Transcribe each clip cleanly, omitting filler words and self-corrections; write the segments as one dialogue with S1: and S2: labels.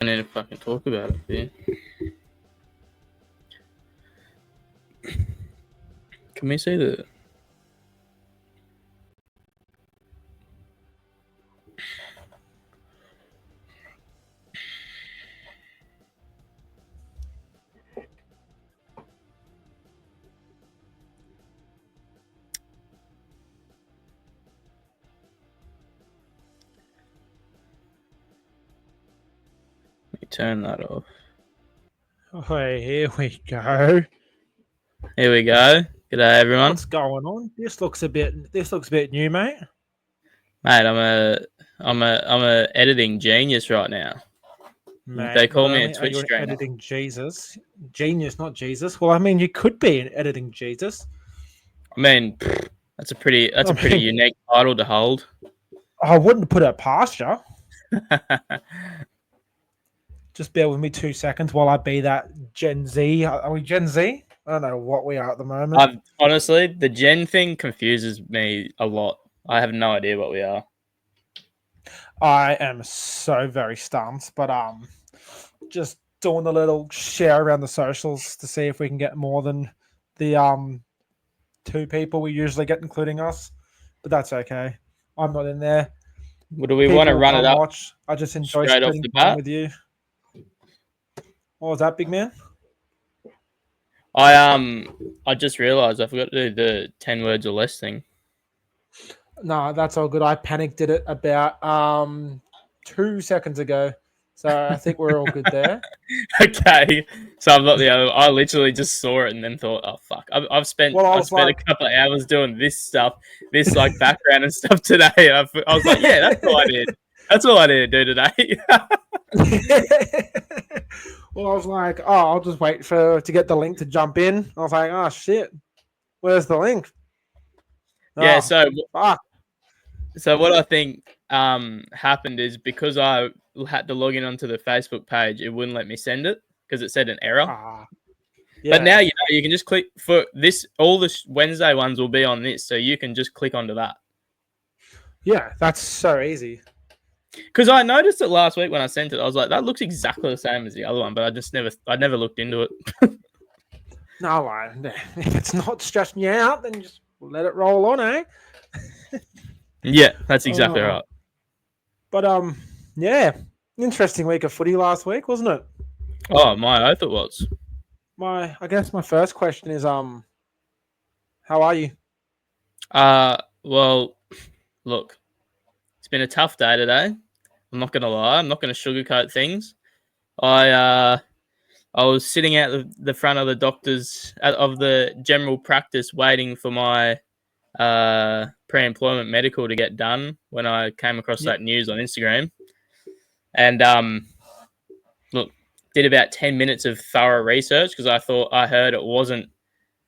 S1: I need to fucking talk about it, dude. Can we see the... Let me turn that off.
S2: Oh, here we go.
S1: Here we go. G'day, everyone.
S2: What's going on? This looks a bit new, mate.
S1: Mate, I'm a editing genius right now.
S2: Mate,
S1: They call
S2: not
S1: me a
S2: only are
S1: Twitch
S2: you an
S1: streamer.
S2: editing genius, not Jesus. Well, I mean, you could be an editing Jesus.
S1: I mean, that's a pretty unique title to hold.
S2: I wouldn't put it past you. Just bear with me 2 seconds while I be that Gen Z. Are we Gen Z? I don't know what we are at the moment.
S1: Honestly, the Gen thing confuses me a lot. I have no idea what we are.
S2: I am so very stumped, but just doing a little share around the socials to see if we can get more than the 2 people we usually get, including us. But that's okay. I'm not in there.
S1: Well, do we want to run it up?
S2: Watch. I just enjoy
S1: straight off
S2: spending
S1: the
S2: time
S1: bat
S2: with you. What was that, big man?
S1: I just realised I forgot to do the 10 words or less thing.
S2: No, that's all good. I panicked did it about 2 seconds ago. So I think we're all good there.
S1: Okay, so I'm not the other. I literally just saw it and then thought, "Oh fuck!" I've spent a couple of hours doing this stuff, this like background and stuff today. I was like, "Yeah, that's all I did. That's all I need to do today."
S2: Well, I was like, "Oh, I'll just wait to get the link to jump in." I was like, "Oh shit, where's the link?"
S1: Yeah.
S2: Oh,
S1: So
S2: fuck.
S1: So what I think happened is because I had to log in onto the Facebook page, it wouldn't let me send it because it said an error.
S2: Yeah.
S1: But now you can just click for this. All the Wednesday ones will be on this, so you can just click onto that.
S2: Yeah, that's so easy.
S1: Because I noticed it last week when I sent it. I was like, that looks exactly the same as the other one, but I never looked into it.
S2: No, if it's not stressing you out, then just let it roll on, eh?
S1: Yeah, that's exactly right.
S2: But yeah, interesting week of footy last week, wasn't it?
S1: Oh, my oath it was.
S2: I guess my first question is how are you?
S1: Well, look, it's been a tough day today. I'm not gonna lie. I'm not gonna sugarcoat things. I was sitting out the front of the doctor's of the general practice waiting for my pre-employment medical to get done when I came across that news on Instagram. And look, did about 10 minutes of thorough research because I heard it wasn't.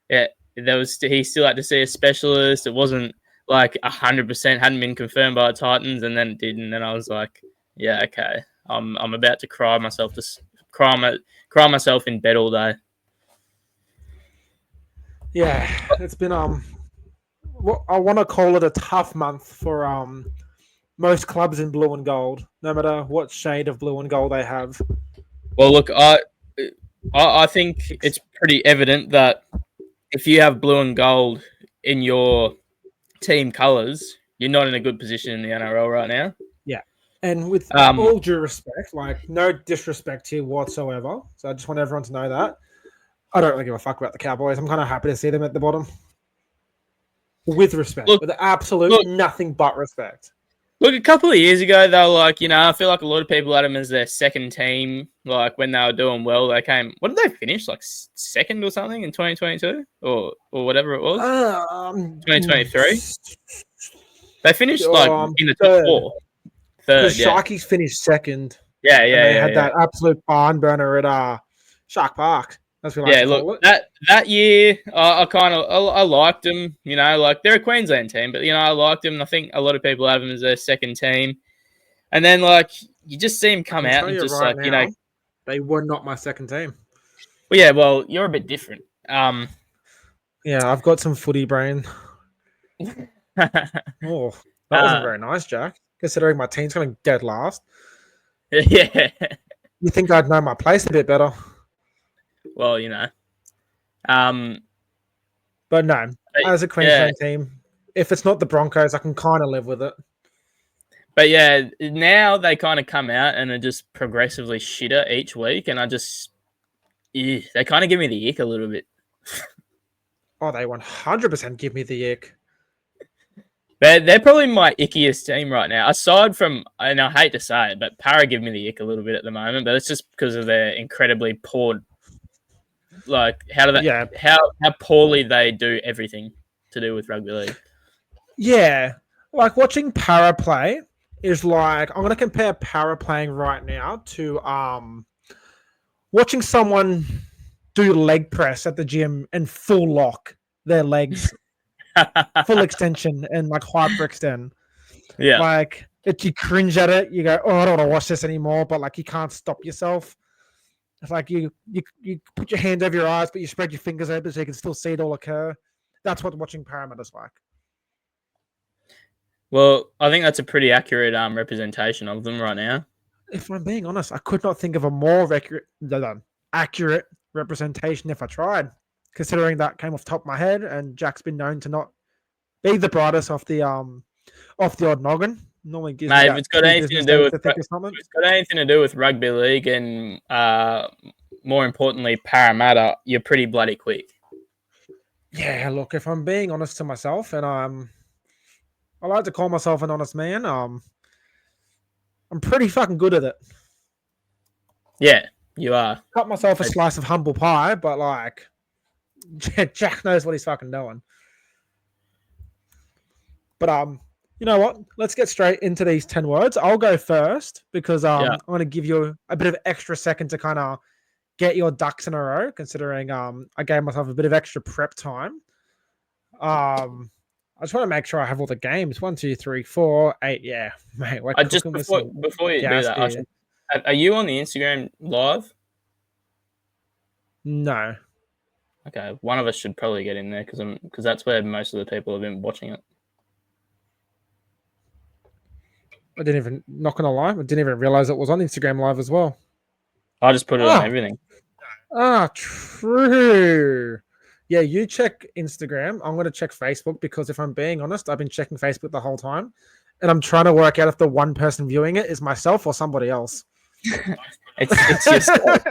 S1: He still had to see a specialist. It wasn't like 100% hadn't been confirmed by the Titans, and then it did, and then I was like, yeah, okay, I'm about to cry myself in bed all day.
S2: Yeah, it's been I want to call it a tough month for most clubs in blue and gold, no matter what shade of blue and gold they have.
S1: Well, look, I think it's pretty evident that if you have blue and gold in your team colours, you're not in a good position in the NRL right now.
S2: Yeah. And with all due respect, like no disrespect here whatsoever. So I just want everyone to know that. I don't really give a fuck about the Cowboys. I'm kind of happy to see them at the bottom. With respect. With absolute nothing but respect.
S1: Look, a couple of years ago, they were like, I feel like a lot of people had them as their second team. Like when they were doing well, they came. What did they finish? Like second or something in 2022 or whatever it was. 2023. They finished like in the top four. Third.
S2: The Sharkies finished second.
S1: Yeah.
S2: They had that absolute barn burner at Shark Park. That's what I like to call it.
S1: That year, I liked them. Like they're a Queensland team, but I liked them. I think a lot of people have them as their second team, and then like you just see them come out and just right like now,
S2: they were not my second team.
S1: Well, yeah, well you're a bit different.
S2: Yeah, I've got some footy brain. Oh, that wasn't very nice, Jack. Considering my team's going dead last.
S1: Yeah.
S2: You think I'd know my place a bit better?
S1: Well,
S2: But no, as a
S1: yeah,
S2: Queensland team, if it's not the Broncos, I can kind of live with it.
S1: but yeah, now they kind of come out and are just progressively shitter each week, and they kind of give me the ick a little bit.
S2: Oh, they 100% give me the ick.
S1: They're probably my ickiest team right now. Aside from, and I hate to say it, but Para give me the ick a little bit at the moment. But it's just because of their incredibly poor, like how poorly they do everything to do with rugby league.
S2: Yeah, like watching Para play is like I'm gonna compare Para playing right now to watching someone do leg press at the gym and full lock their legs, full extension and like hyperextend.
S1: Yeah.
S2: Like you cringe at it, you go, oh, I don't want to watch this anymore, but like you can't stop yourself. It's like you put your hand over your eyes, but you spread your fingers open so you can still see it all occur. That's what watching Parramatta's like.
S1: Well, I think that's a pretty accurate representation of them right now.
S2: If I'm being honest, I could not think of a more accurate representation if I tried, considering that came off the top of my head, and Jack's been known to not be the brightest off the odd noggin. Normally gives
S1: Mate,
S2: me
S1: if
S2: that
S1: it's got anything to do with
S2: think of something.
S1: if it's got anything to do with rugby league and more importantly Parramatta, you're pretty bloody quick.
S2: Yeah, look, if I'm being honest to myself, and I like to call myself an honest man, I'm pretty fucking good at it.
S1: Yeah, you are.
S2: Cut myself a slice of humble pie, but like Jack knows what he's fucking doing. But you know what? Let's get straight into these 10 words. I'll go first because I'm going to give you a bit of extra second to kind of get your ducks in a row, considering I gave myself a bit of extra prep time. I just want to make sure I have all the games. 1, 2, 3, 4, 8. Yeah, mate. We're
S1: just before you do that, are you on the Instagram live?
S2: No.
S1: Okay, one of us should probably get in there because that's where most of the people have been watching it.
S2: I didn't even, not gonna lie, I didn't even realize it was on Instagram live as well.
S1: I just put it on everything.
S2: True. Yeah, you check Instagram. I'm going to check Facebook because if I'm being honest, I've been checking Facebook the whole time. And I'm trying to work out if the one person viewing it is myself or somebody else.
S1: it's yourself.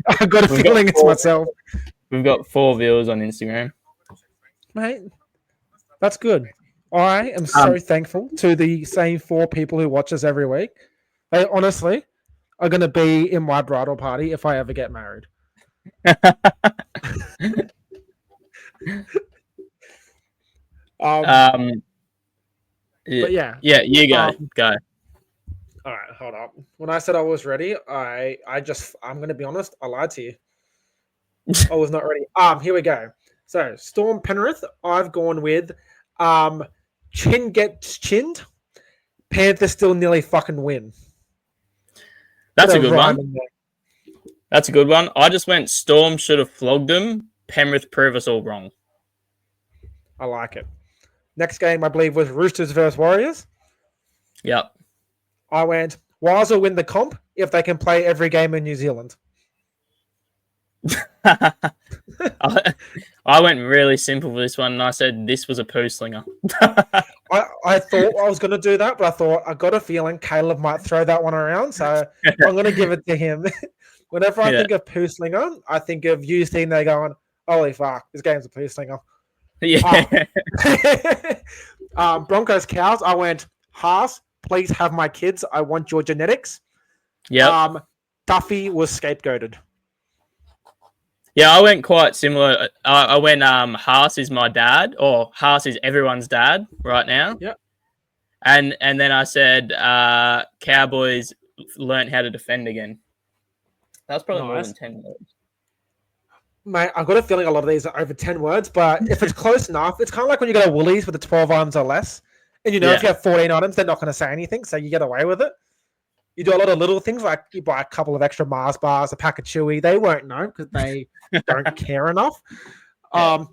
S2: I've got a feeling it's myself.
S1: We've got 4 viewers on Instagram.
S2: Mate, that's good. I am so thankful to the same 4 people who watch us every week. They honestly are going to be in my bridal party if I ever get married. But yeah,
S1: you go. Go.
S2: All right, hold up. When I said I was ready, I'm going to be honest, I lied to you. I was not ready. Here we go. So Storm Penrith, I've gone with Chin gets chinned. Panthers still nearly fucking win.
S1: That's a good one. That's a good one. I just went Storm should have flogged them. Penrith prove us all wrong.
S2: I like it. Next game, I believe, was Roosters versus Warriors.
S1: Yep.
S2: I went, Wires will win the comp if they can play every game in New Zealand.
S1: I went really simple for this one, and I said this was a poo slinger.
S2: I thought I was going to do that, but I thought I got a feeling Caleb might throw that one around, so I'm going to give it to him. Whenever I think of poo slinger, I think of you sitting there going, holy fuck, this game's a poo slinger.
S1: Yeah.
S2: Broncos Cows, I went, Haas, please have my kids. I want your genetics.
S1: Yeah.
S2: Duffy was scapegoated.
S1: Yeah, I went quite similar. I went Haas is my dad, or Haas is everyone's dad right now.
S2: Yep.
S1: And then I said Cowboys learn how to defend again. That's probably more than 10 words.
S2: Mate, I've got a feeling a lot of these are over 10 words, but if it's close enough, it's kind of like when you go to Woolies with the 12 items or less. And if you have 14 items, they're not going to say anything, so you get away with it. You do a lot of little things, like you buy a couple of extra Mars bars, a pack of Chewy. They won't know because they don't care enough.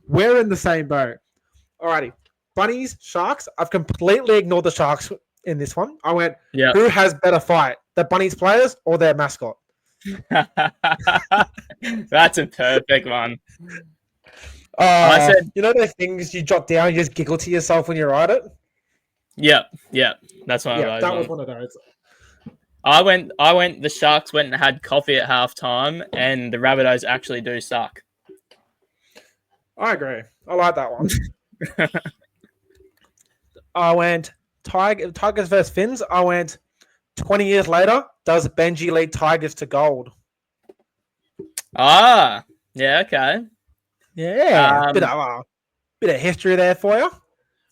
S2: We're in the same boat. Alrighty. Bunnies, Sharks. I've completely ignored the Sharks in this one. I went, who has better fight? The Bunnies players or their mascot?
S1: That's a perfect one. I said,
S2: You know those things you jot down, you just giggle to yourself when you write it?
S1: yep. That's one of
S2: Yeah,
S1: those
S2: that was
S1: ones.
S2: one of those.
S1: The Sharks went and had coffee at halftime, and the Rabbitohs actually do suck.
S2: I agree. I like that one. I went Tigers versus Finns. I went 20 years later, does Benji lead Tigers to gold?
S1: Yeah, okay.
S2: Yeah, bit of history there for you.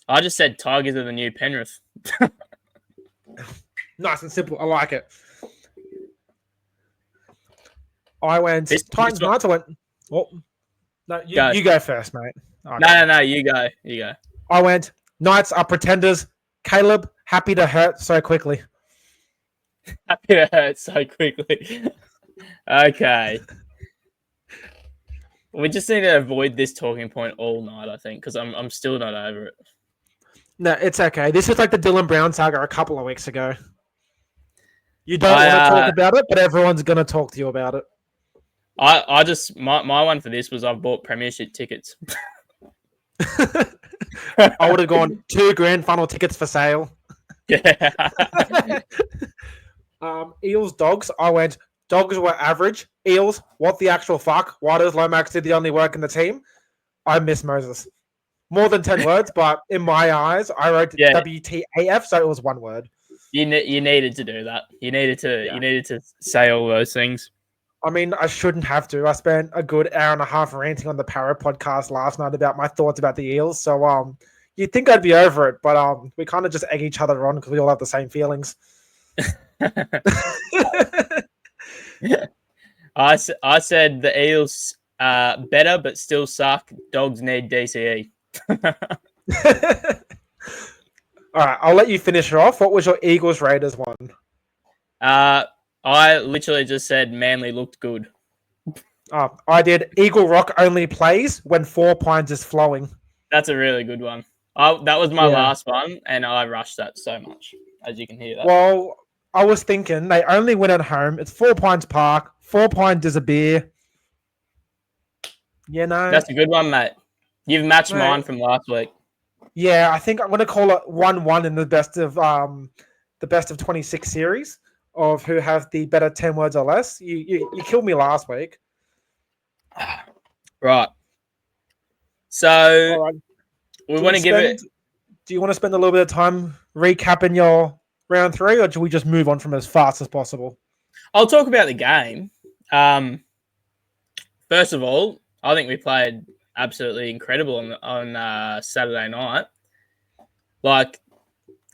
S1: I just said Tigers are the new Penrith.
S2: Nice and simple. I like it. I went Titans Knights. I went. Well, no, you go first, mate.
S1: Okay. No. You go.
S2: I went Knights are pretenders. Caleb, happy to hurt so quickly.
S1: Happy to hurt so quickly. Okay. We just need to avoid this talking point all night, I think, because I'm still not over it.
S2: No, it's okay. This is like the Dylan Brown saga a couple of weeks ago. You don't want to talk about it, but everyone's going to talk to you about it.
S1: I just my one for this was I've bought premiership tickets.
S2: I would have gone 2 grand final tickets for sale.
S1: Yeah.
S2: Eels Dogs. I went Dogs were average. Eels, what the actual fuck? Why does Lomax do the only work in the team? I miss Moses. More than 10 words, but in my eyes, I wrote WTAF, so it was 1 word.
S1: You needed to do that. You needed to say all those things.
S2: I mean, I shouldn't have to. I spent a good hour and a half ranting on the Parrot podcast last night about my thoughts about the Eels. So you'd think I'd be over it, but we kind of just egg each other on because we all have the same feelings.
S1: I said the Eels better but still suck. Dogs need DCE.
S2: All right, I'll let you finish it off. What was your Eagles Raiders one?
S1: I literally just said Manly looked good.
S2: I did Eagle Rock only plays when 4 pints is flowing.
S1: That's a really good one. That was my last one, and I rushed that so much, as you can hear that.
S2: Well, I was thinking they only win at home. It's 4 Pines Park. 4 Pines is a beer. You know?
S1: That's a good one, mate. You've matched mine from last week.
S2: Yeah, I think I'm going to call it 1-1 in the best of 26 series of who have the better 10 words or less. You killed me last week.
S1: Right. So we want to give it.
S2: Do you want to spend a little bit of time recapping your round 3, or do we just move on from as fast as possible?
S1: I'll talk about the game. First of all, I think we played absolutely incredible on Saturday night. Like,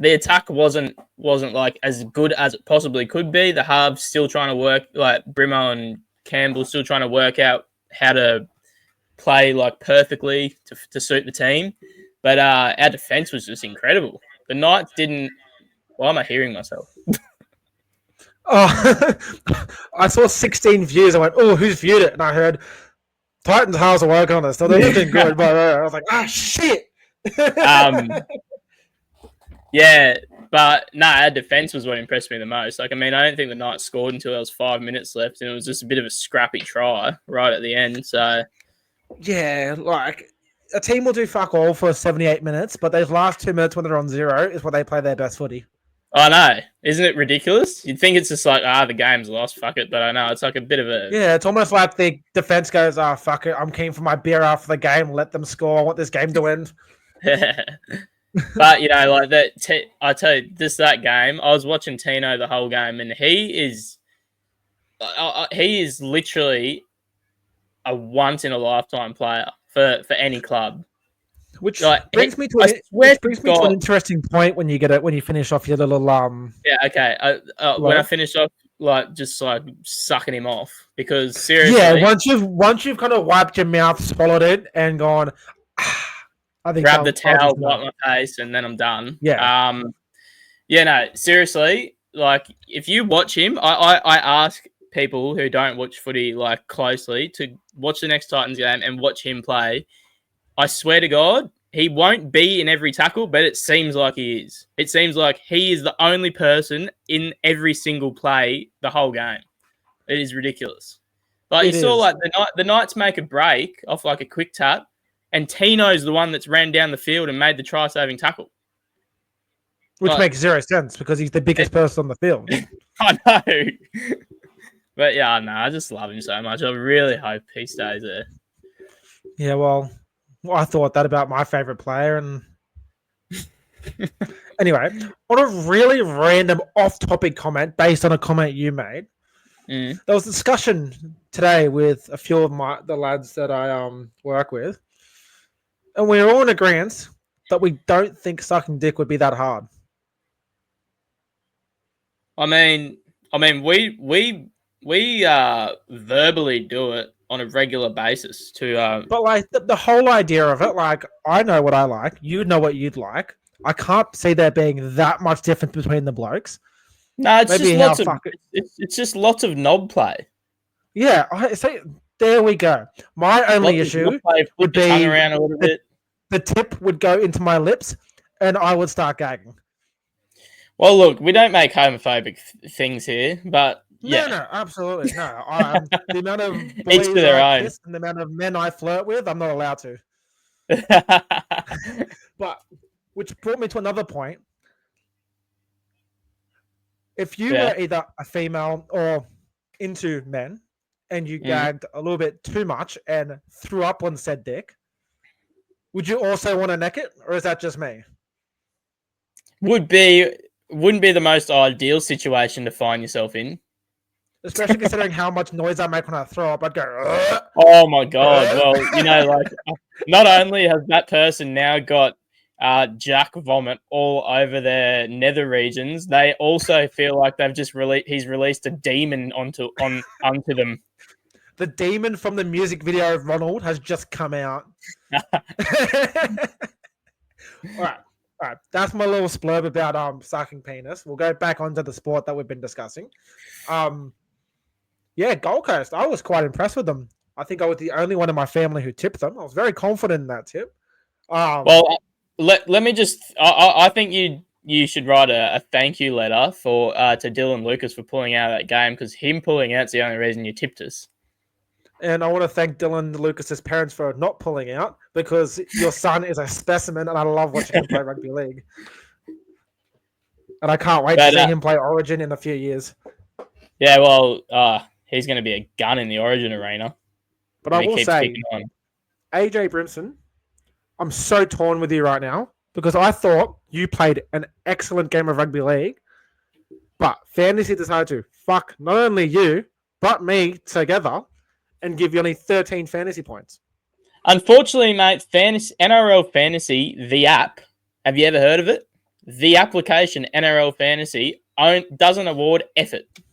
S1: the attack wasn't like as good as it possibly could be. The halves still trying to work, like Brimo and Campbell still trying to work out how to play like perfectly to suit the team. But our defense was just incredible. The Knights didn't. Why am I hearing myself?
S2: I saw 16 views. I went, "Oh, who's viewed it?" And I heard Titans halves are working on this. So they're looking good. But I was like, shit.
S1: Yeah, but our defense was what impressed me the most. Like, I mean, I don't think the Knights scored until there was 5 minutes left, and it was just a bit of a scrappy try right at the end. So,
S2: yeah, like a team will do fuck all for 78 minutes, but those last 2 minutes when they're on 0 is where they play their best footy.
S1: I know, isn't it ridiculous? You'd think it's just like, the game's lost, fuck it. But I know it's like a bit of a
S2: it's almost like the defense goes, fuck it, I'm keen for my beer after the game. Let them score. I want this game to end.
S1: But like that. I tell you, that game. I was watching Tino the whole game, and he is literally a once in a lifetime player for any club.
S2: Which brings me to an interesting point when you finish off your little
S1: Yeah, okay. When I finish off, just sucking him off, because seriously,
S2: once you've kind of wiped your mouth, swallowed it, and gone. I think
S1: grab the towel, wipe my face, and then I'm done.
S2: Yeah.
S1: No, seriously. Like, if you watch him, I ask people who don't watch footy like closely to watch the next Titans game and watch him play. I swear to God, he won't be in every tackle, but it seems like he is. It seems like he is the only person in every single play the whole game. It is ridiculous. Like
S2: It
S1: you saw,
S2: is.
S1: like the Knights make a break off like a quick tap, and Tino's the one that's ran down the field and made the try-saving tackle.
S2: Which
S1: Like,
S2: makes zero sense because he's the biggest person on the field.
S1: I know. But yeah, no, I just love him so much. I really hope he stays there.
S2: Yeah, well, I thought that about my favorite player. And anyway, on a really random off-topic comment based on a comment you made, there was a discussion today with a few of the lads that I work with, and we were all in agreement that we don't think sucking dick would be that hard.
S1: I mean, we verbally do it on a regular basis to.
S2: But like the whole idea of it, like I know what I like, you know what you'd like. I can't see there being that much difference between the blokes.
S1: No, it's
S2: Maybe
S1: just lots of it's just lots of knob play.
S2: Yeah, I say there we go. My only issue would be
S1: tongue around a little bit.
S2: The tip would go into my lips, and I would start gagging.
S1: Well, look, we don't make homophobic things here, but yeah.
S2: No, absolutely no. The amount of
S1: Each
S2: boys
S1: to their
S2: I
S1: own.
S2: kiss and the amount of men I flirt with, I'm not allowed to. But which brought me to another point. If you were either a female or into men, and you gagged a little bit too much and threw up on said dick, would you also want to neck it, or is that just me?
S1: Wouldn't be the most ideal situation to find yourself in.
S2: Especially considering how much noise I make when I throw up. I'd go, ugh.
S1: Oh my God. Well, you know, like, not only has that person now got jack vomit all over their nether regions, they also feel like they've just he's released a demon onto them.
S2: The demon from the music video of Ronald has just come out. All right. That's my little splurb about sucking penis. We'll go back onto the sport that we've been discussing. Yeah, Gold Coast. I was quite impressed with them. I think I was the only one in my family who tipped them. I was very confident in that tip.
S1: Well, let me just. I think you should write a thank you letter to Dylan Lucas for pulling out of that game, because him pulling out's the only reason you tipped us.
S2: And I want to thank Dylan Lucas's parents for not pulling out, because your son is a specimen, and I love watching him play rugby league. And I can't wait to see him play Origin in a few years.
S1: Yeah, well, he's going to be a gun in the Origin arena.
S2: But I will say, AJ Brimson, I'm so torn with you right now, because I thought you played an excellent game of rugby league, but fantasy decided to fuck not only you, but me together, and give you only 13 fantasy points.
S1: Unfortunately, mate, NRL Fantasy, the app, have you ever heard of it? The application NRL Fantasy doesn't award effort.
S2: Do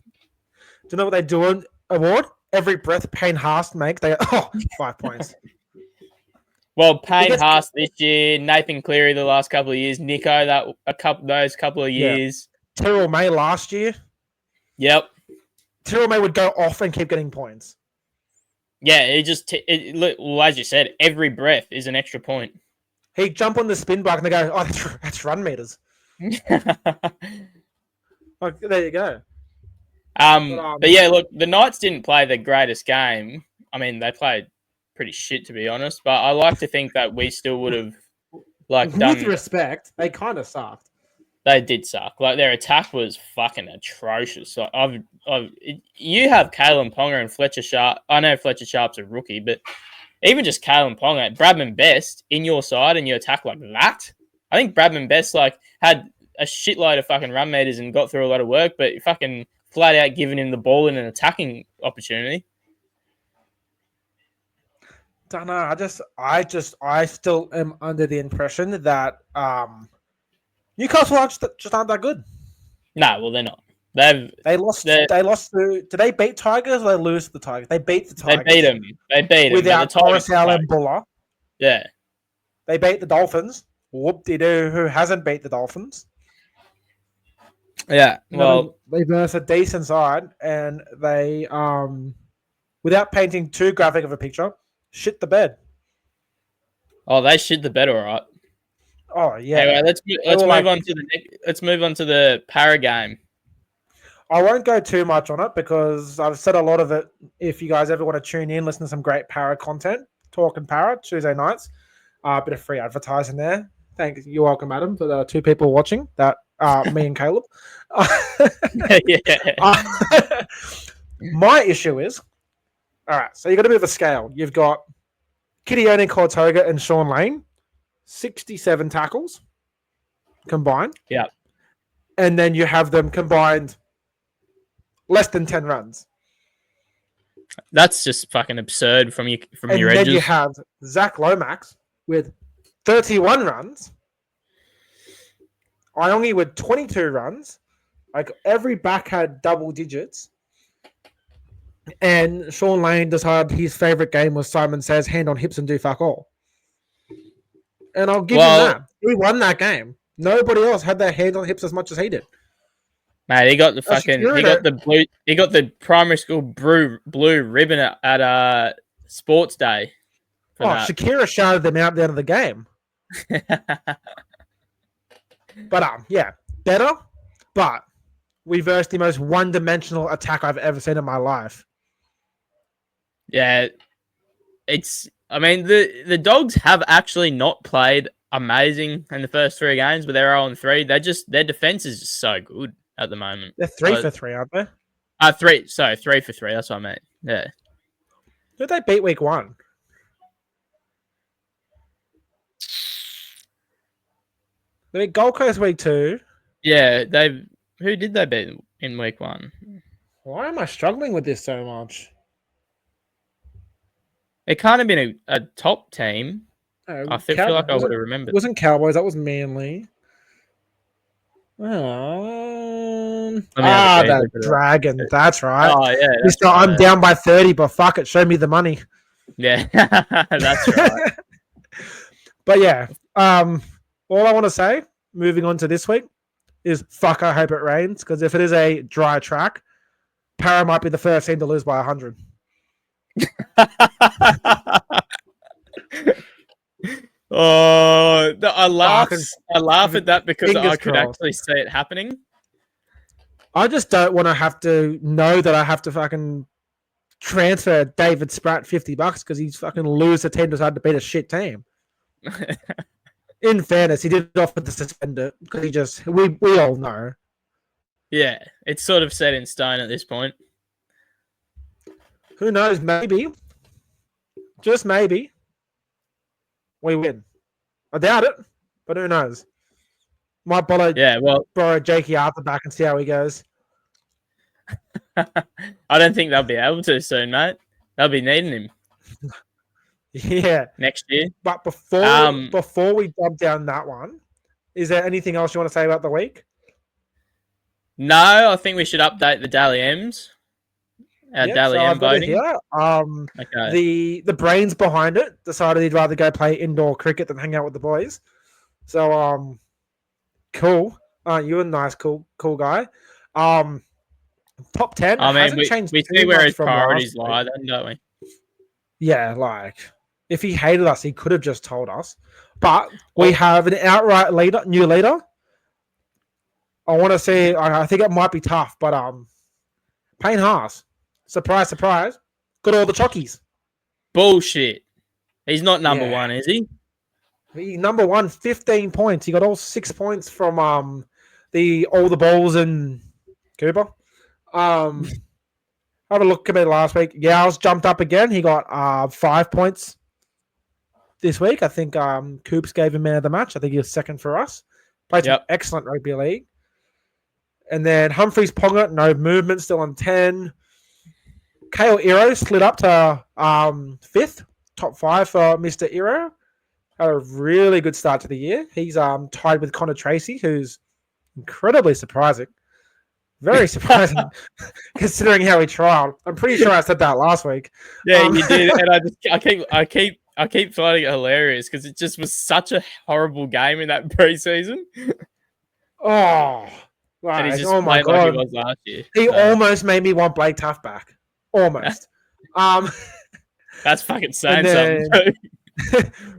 S2: you know what they do award? Every breath Payne Haas makes, they go, 5 points.
S1: Well, Payne Haas this year, Nathan Cleary the last couple of years, Nico those couple of years.
S2: Yeah. Tyrrell May last year.
S1: Yep.
S2: Tyrrell May would go off and keep getting points.
S1: Yeah, as you said, every breath is an extra point.
S2: He'd jump on the spin bike and they go, that's run meters. Like, there you go.
S1: But yeah, look, the Knights didn't play the greatest game. I mean, they played pretty shit, to be honest, but I like to think that we still would have
S2: with respect, they kind of sucked.
S1: They did suck. Like, their attack was fucking atrocious. So you have Kalen Ponga and Fletcher Sharp. I know Fletcher Sharp's a rookie, but even just Kalen Ponga, Bradman Best in your side and you attack like that. I think Bradman Best had a shitload of fucking run meters and got through a lot of work, but fucking flat out giving him the ball in an attacking opportunity.
S2: Don't know. I still am under the impression that Newcastle just aren't that good.
S1: No, well, they're not.
S2: They lost to. Did they beat Tigers or they lose to the Tigers? They beat the Tigers.
S1: They beat them
S2: without Coruscant and Buller.
S1: Yeah.
S2: They beat the Dolphins. Whoop-de-doo, who hasn't beat the Dolphins?
S1: Yeah. Well,
S2: they versus a decent side, and they without painting too graphic of a picture, shit the bed.
S1: Oh, they shit the bed, all right.
S2: Oh yeah.
S1: Anyway, let's move on to the para game.
S2: I won't go too much on it because I've said a lot of it. If you guys ever want to tune in, listen to some great para content, talking para Tuesday nights, a bit of free advertising there. Thank you. You're welcome, Adam, for the two people watching. That me and Caleb.
S1: Yeah.
S2: My issue is, all right. So you got a bit of a scale. You've got Kidione Cortoga and Sean Lane, 67 tackles combined.
S1: Yeah.
S2: And then you have them combined less than 10 runs.
S1: That's just fucking absurd from your edges.
S2: And then you have Zach Lomax with 31 runs. Iongi with 22 runs. Like every back had double digits. And Sean Lane decided his favourite game was Simon Says hand on hips and do fuck all. And I'll give him that. He won that game. Nobody else had their hand on hips as much as he did.
S1: Mate, he got the he got the primary school blue ribbon at sports day.
S2: Shakira shouted them out at the end of the game. But yeah, better. But we versed the most one-dimensional attack I've ever seen in my life.
S1: Yeah, I mean, the Dogs have actually not played amazing in the first 3 games, but they're 0-3. Their defense is just so good at the moment.
S2: They're 3 for 3, aren't they?
S1: 3. Sorry, 3 for 3. That's what I meant. Yeah.
S2: Who did they beat week 1? They beat Gold Coast week 2.
S1: Yeah, who did they beat in week 1?
S2: Why am I struggling with this so much?
S1: It can't have been a top team. I feel like I would have remembered.
S2: It wasn't Cowboys. That was Manly. The Dragon. That's right.
S1: Oh, yeah.
S2: I'm down by 30, but fuck it. Show me the money.
S1: Yeah, that's right.
S2: But yeah, all I want to say, moving on to this week, is fuck, I hope it rains, because if it is a dry track, Para might be the first team to lose by 100.
S1: Oh, I laugh at that because I could actually see it happening.
S2: I just don't want to have to know that I have to fucking transfer David Spratt $50 because he's fucking lose a team decided to beat a shit team. In fairness, he did offer to suspend it because we all know. Yeah,
S1: it's sort of set in stone at this point.
S2: Who knows? Maybe, just maybe, we win. I doubt it, but who knows? Might borrow Jakey Arthur back and see how he goes.
S1: I don't think they'll be able to soon, mate. They'll be needing him.
S2: Yeah,
S1: next year.
S2: But before we jump down that one, is there anything else you want to say about the week?
S1: No, I think we should update the Daily M's. Daily M voting.
S2: Okay. The brains behind it decided he'd rather go play indoor cricket than hang out with the boys. So cool. You're a nice, cool guy. Top 10.
S1: I mean, we see where his priorities lie, then, don't we?
S2: Yeah, like if he hated us, he could have just told us. But we have an outright new leader. I want to say, I think it might be tough, but Payne Haas, surprise, surprise, got all the chockies.
S1: Bullshit. He's not number one, is he?
S2: He's number 1, 15 points. He got all 6 points from all the balls in Cooper. Have a look at it last week. Yow's jumped up again. He got 5 points this week. I think Coops gave him man of the match. I think he was second for us. Played some excellent rugby league. And then Humphreys Ponga, no movement, still on 10. Kale Iro slid up to 5th, top 5 for Mr. Iro. Had a really good start to the year. He's tied with Connor Tracy, who's incredibly surprising. Very surprising, considering how he trialed. I'm pretty sure I said that last week.
S1: Yeah, you did, and I keep finding it hilarious because it just was such a horrible game in that preseason.
S2: Oh, right.
S1: And he's just my God. Like he was last year.
S2: He almost made me want Blake Tuff back. Almost.
S1: That's fucking saying something.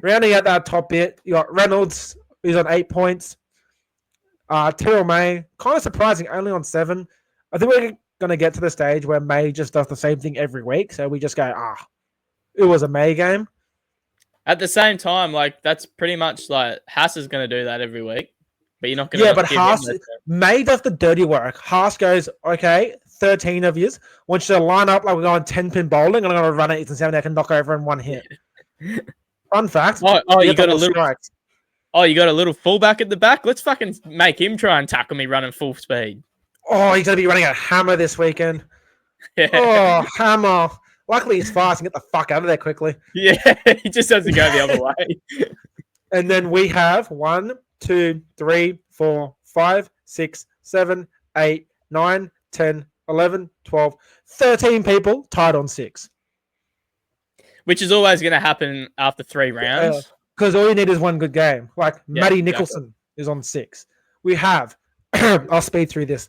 S2: Rounding out that top bit, you got Reynolds. He's on 8 points. Terrell May, kind of surprising, only on 7. I think we're going to get to the stage where May just does the same thing every week. So we just go, it was a May game.
S1: At the same time, like that's pretty much like Haas is going to do that every week, but you're not going to
S2: but
S1: give
S2: Haas,
S1: him
S2: May does the dirty work. Haas goes, okay, 13 of yous. Want you to line up like we're going 10-pin bowling, and I'm going to run it and see how many I can knock over in one hit. Fun fact.
S1: You got a little strikes. Oh, you got a little fullback at the back? Let's fucking make him try and tackle me running full speed.
S2: Oh, he's going to be running a hammer this weekend. Yeah. Oh, hammer. Luckily, he's fast and get the fuck out of there quickly.
S1: Yeah, he just has to go the other way.
S2: And then we have 1, 2, 3, 4, 5, 6, 7, 8, 9, 10, 11, 12, 13 people tied on 6.
S1: Which is always going to happen after 3 rounds.
S2: Because all you need is one good game. Like Matty Nicholson is on 6. We have, I'll speed through this.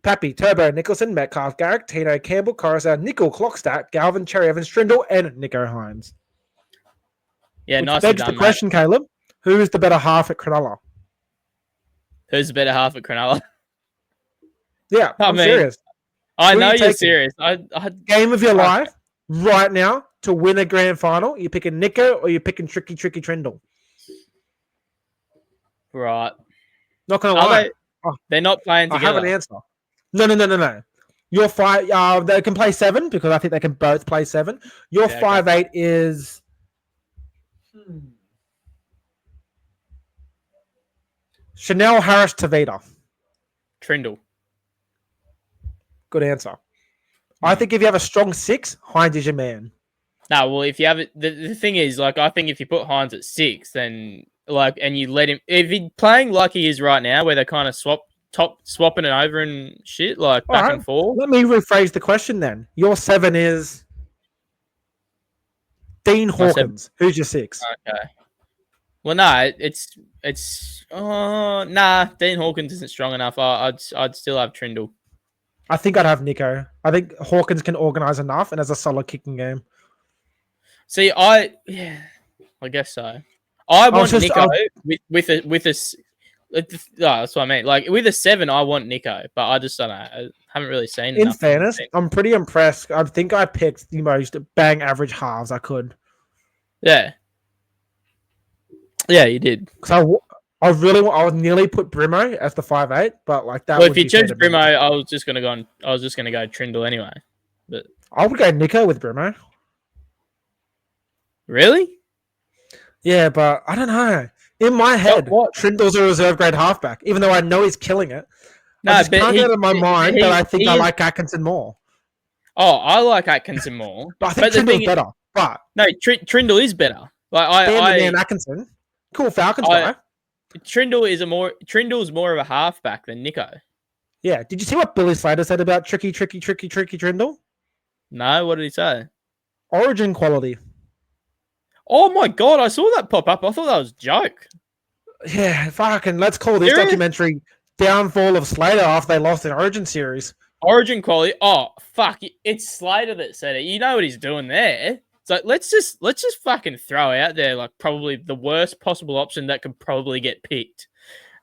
S2: Pappy, Turbo, Nicholson, Metcalf, Garrick, Tino, Campbell, Coruscant, Nickel, Clockstack, Galvin, Cherry Evans, Trindle, and Nico Hines.
S1: Yeah,
S2: which
S1: nicely
S2: begs
S1: done,
S2: the question,
S1: mate.
S2: Caleb, who is the better half at Cronulla?
S1: Who's the better half at Cronulla?
S2: Yeah, I'm serious.
S1: I know you're serious.
S2: Game of your life right now to win a grand final. You picking Nico or you picking Tricky Trindle?
S1: Right.
S2: Not gonna lie.
S1: They're not playing together.
S2: I have an answer. No. Your 5, they can play 7 because I think they can both play 7. Your 5'8" is Chanel Harris Tavita.
S1: Trindle.
S2: Good answer. I think if you have a strong 6, Hines is your man.
S1: No, well, if you have it, the thing is, like, I think if you put Hines at 6, then and you let him, if he's playing like he is right now, where they're kind of swapping it over and shit, like back and forth.
S2: Let me rephrase the question then. Your 7 is Dean Hawkins. Who's your 6?
S1: Okay. Well, no, Dean Hawkins isn't strong enough. I'd still have Trindle.
S2: I think I'd have Nico. I think Hawkins can organise enough and has a solid kicking game.
S1: See, I guess so. I want Nico with a. That's what I mean. Like with a 7, I want Nico, but I just don't know. I haven't really seen.
S2: In fairness, I'm pretty impressed. I think I picked the most bang average halves I could.
S1: Yeah. Yeah, you did.
S2: Because I would nearly put Brimo as the 5'8", but like that.
S1: Well, if you choose Brimo, I was just gonna go Trindle anyway. But
S2: I would go Nico with Brimo.
S1: Really?
S2: Yeah, but I don't know. In my head, Trindle's a reserve grade halfback, even though I know he's killing it. No, I just can't get out of my mind that I think I like Atkinson more.
S1: Oh, I like Atkinson more.
S2: But I think Trindle's better. But
S1: no, Trindle is better. Like
S2: Dan Atkinson, cool Falcons guy.
S1: Trindle's more of a halfback than Nico.
S2: Yeah. Did you see what Billy Slater said about tricky Trindle?
S1: No, what did he say?
S2: Origin quality.
S1: Oh my god, I saw that pop up. I thought that was a joke.
S2: Yeah, fucking let's call this documentary Downfall of Slater after they lost in Origin series.
S1: Origin quality. Oh fuck, it's Slater that said it. You know what he's doing there. So let's just fucking throw out there like probably the worst possible option that could probably get picked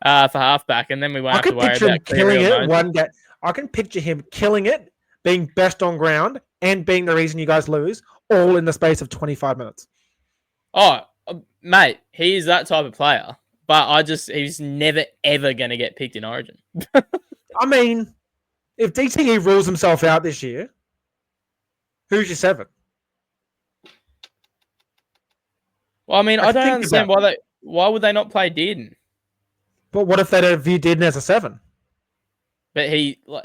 S1: for halfback, and then we won't have to worry about
S2: killing it one game. I can picture him killing it, being best on ground, and being the reason you guys lose, all in the space of 25 minutes.
S1: Oh, mate, he is that type of player, but he's never ever gonna get picked in Origin.
S2: I mean, if DTE rules himself out this year, who's your 7?
S1: Well, I mean, I don't understand why would they not play Dearden?
S2: But what if they don't view Dearden as a 7?
S1: But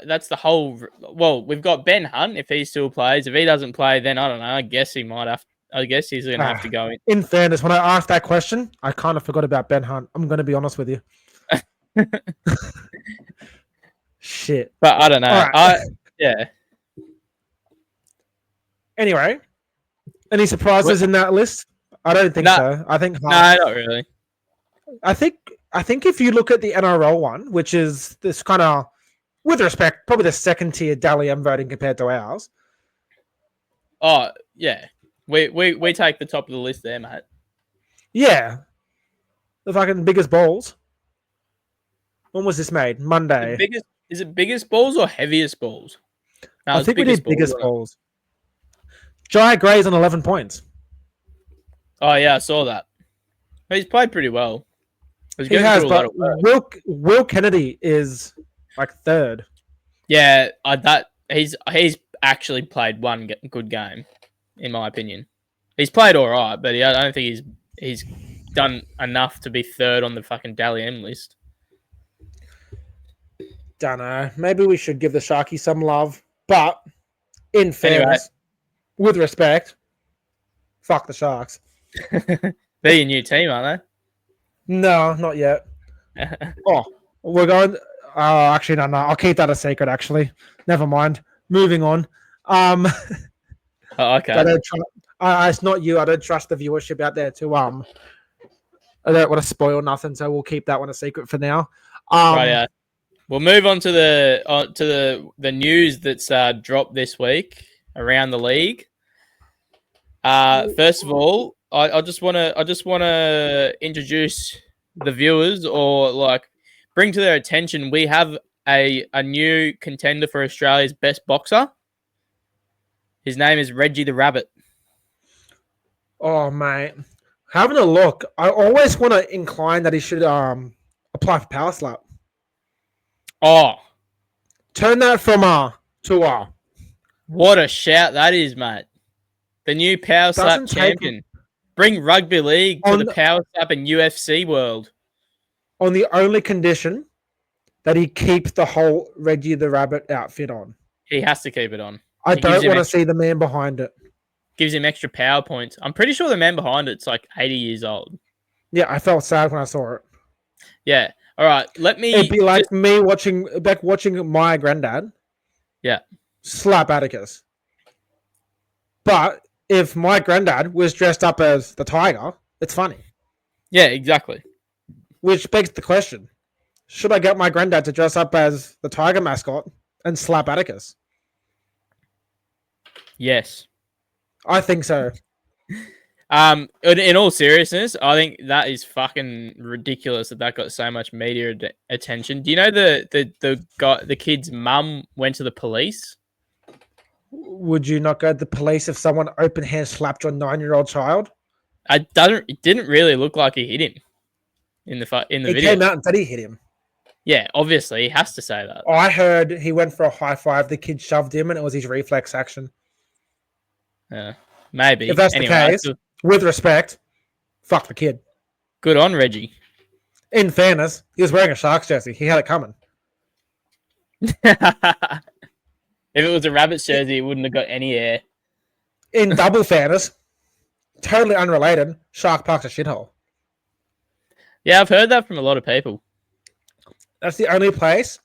S1: that's the whole. Well, we've got Ben Hunt if he still plays. If he doesn't play, then I don't know. I guess he might have. I guess he's going to have to go in.
S2: In fairness, when I asked that question, I kind of forgot about Ben Hunt. I'm going to be honest with you. Shit.
S1: But I don't know. Right. Yeah.
S2: Anyway, any surprises in that list? I don't think so. I think
S1: no, not really.
S2: I think if you look at the NRL one, which is this kind of, with respect, probably the second tier Dally M voting compared to ours.
S1: Oh yeah. We take the top of the list there, mate.
S2: Yeah. The fucking biggest balls. When was this made? Monday.
S1: Is it biggest balls or heaviest balls? No,
S2: I
S1: it's
S2: think we
S1: biggest
S2: did
S1: balls.
S2: biggest
S1: Wasn't it?
S2: balls. Jai Gray's on 11 points.
S1: Oh yeah, I saw that. He's played pretty well. He's
S2: He
S1: going
S2: has,
S1: through a lot
S2: but
S1: of work.
S2: Will Kennedy is like third.
S1: Yeah, he's actually played one good game, in my opinion. He's played all right, but I don't think he's done enough to be third on the fucking Dally M list.
S2: Don't know. Maybe we should give the Sharkies some love, but in fairness, with respect, fuck the Sharks.
S1: They're your new team, aren't
S2: No, not yet.
S1: they?
S2: Oh, we're going. Oh, actually, no. I'll keep that a secret. Actually, never mind. Moving on.
S1: Oh, okay.
S2: It's not you. I don't trust the viewership out there to I don't want to spoil nothing, so we'll keep that one a secret for now.
S1: Right, yeah. We'll move on to the news that's dropped this week around the league. First of all, I just want to introduce the viewers, or like bring to their attention, we have a new contender for Australia's best boxer. His name is Reggie the Rabbit.
S2: Oh, mate. Having a look, I always want to incline that he should apply for Power Slap.
S1: Oh,
S2: Turn that from to
S1: what a shout that is, mate. The new Power Slap
S2: Doesn't take-
S1: champion. Bring rugby league to
S2: On
S1: the
S2: the-
S1: Power Slap and UFC world.
S2: on the only condition that he keeps the whole Reggie the Rabbit outfit on.
S1: He has to keep it on.
S2: I
S1: It gives
S2: don't
S1: him
S2: want to
S1: extra-
S2: see the man behind it.
S1: Gives him extra power points. I'm pretty sure the man behind it's like 80 years old.
S2: Yeah, I felt sad when I saw it.
S1: Yeah. All right. Let me.
S2: It'd be like me watching my granddad.
S1: Yeah.
S2: Slap Atticus. But if my granddad was dressed up as the tiger, it's funny.
S1: Yeah, exactly.
S2: Which begs the question: should I get my granddad to dress up as the tiger mascot and slap Atticus?
S1: Yes.
S2: I think so.
S1: In all seriousness, I think that is fucking ridiculous that got so much media attention. Do you know the kid's mum went to the police?
S2: Would you not go to the police if someone open hand slapped your 9-year-old child?
S1: It didn't really look like he hit him in the
S2: He
S1: video.
S2: came out and said he hit him.
S1: Yeah, obviously he has to say that.
S2: I heard he went for a high five. The kid shoved him, and it was his reflex action.
S1: Yeah, maybe.
S2: If that's
S1: Anyway,
S2: the case, with respect, fuck the kid.
S1: good on Reggie.
S2: In fairness, he was wearing a Sharks jersey. He had it coming.
S1: If it was a Rabbits jersey, it wouldn't have got any air.
S2: In double fairness, totally unrelated, Shark Park's a shithole.
S1: Yeah, I've heard that from a lot of people.
S2: That's the only place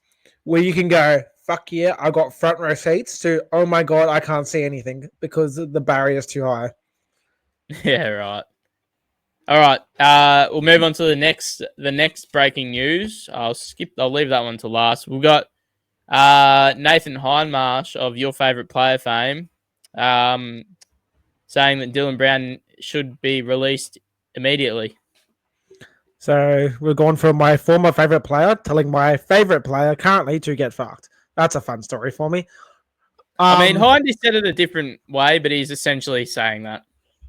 S2: where you can go, fuck yeah, I got front row seats, to, oh my God, I can't see anything because the barrier's too high.
S1: Yeah, right. All right. We'll move on to the next breaking news. I'll leave that one to last. We've got Nathan Hindmarsh of Your Favourite Player fame saying that Dylan Brown should be released immediately.
S2: So we're going from my former favorite player telling my favorite player currently to get fucked. That's a fun story for me.
S1: I mean, Hindy said it a different way, but he's essentially saying that.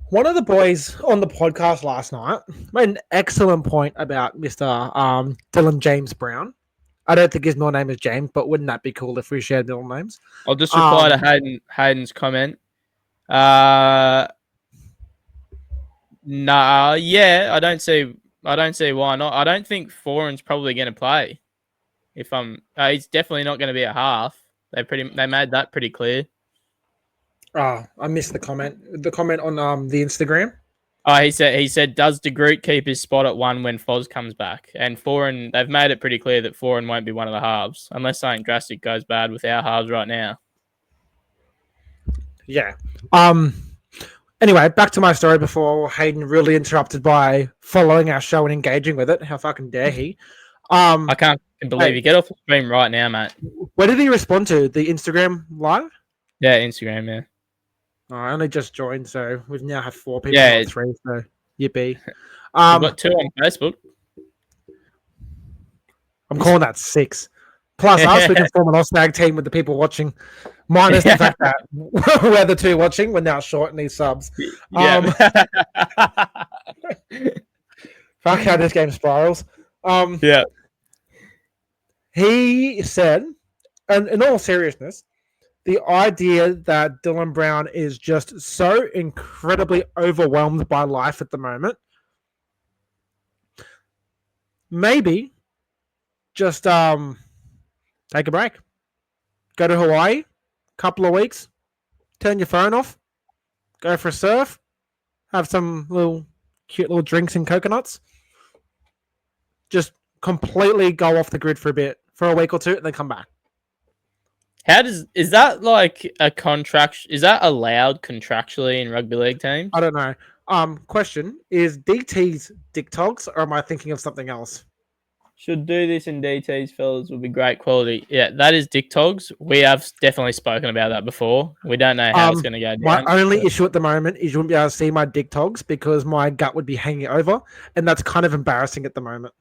S2: One of the boys on the podcast last night made an excellent point about Mr. Dylan James Brown. I don't think his middle name is James, but wouldn't that be cool if we shared middle names?
S1: I'll just reply to Hayden's comment. Nah, yeah, I don't see why not. I don't think Foran's probably going to play. He's definitely not going to be a half. They made that pretty clear.
S2: Oh, I missed the comment. The comment on the Instagram.
S1: Oh, he said, does De Groot keep his spot at 1 when Foz comes back? And Foran, they've made it pretty clear that Foran won't be one of the halves unless something drastic goes bad with our halves right now.
S2: Yeah. Anyway, back to my story before Hayden really interrupted by following our show and engaging with it. How fucking dare he?
S1: I can't believe you. Get off the stream right now, mate.
S2: Where did he respond to? The Instagram live?
S1: Yeah, Instagram, yeah.
S2: Oh, I only just joined, so we've now had 4 people.
S1: Yeah,
S2: not 3, so yippee.
S1: We've got 2 on Facebook.
S2: I'm calling that 6. Plus us, we can form an Oztag team with the people watching. Minus the fact that we're the two watching. We're now short in these subs.
S1: Yeah.
S2: Fuck how this game spirals.
S1: Yeah.
S2: He said, and in all seriousness, the idea that Dylan Brown is just so incredibly overwhelmed by life at the moment, maybe just take a break. Go to Hawaii, couple of weeks, turn your phone off, go for a surf, have some cute little drinks and coconuts. Just completely go off the grid for a bit, for a week or two, and then come back.
S1: Is that like a contract? Is that allowed contractually in rugby league teams?
S2: I don't know. Question, is DT's Dick Togs, or am I thinking of something else?
S1: Should do this in DTs, fellas. Would be great quality. Yeah, that is Dick Togs. We have definitely spoken about that before. We don't know how it's going to go down.
S2: My only issue at the moment is you wouldn't be able to see my Dick Togs because my gut would be hanging over, and that's kind of embarrassing at the moment.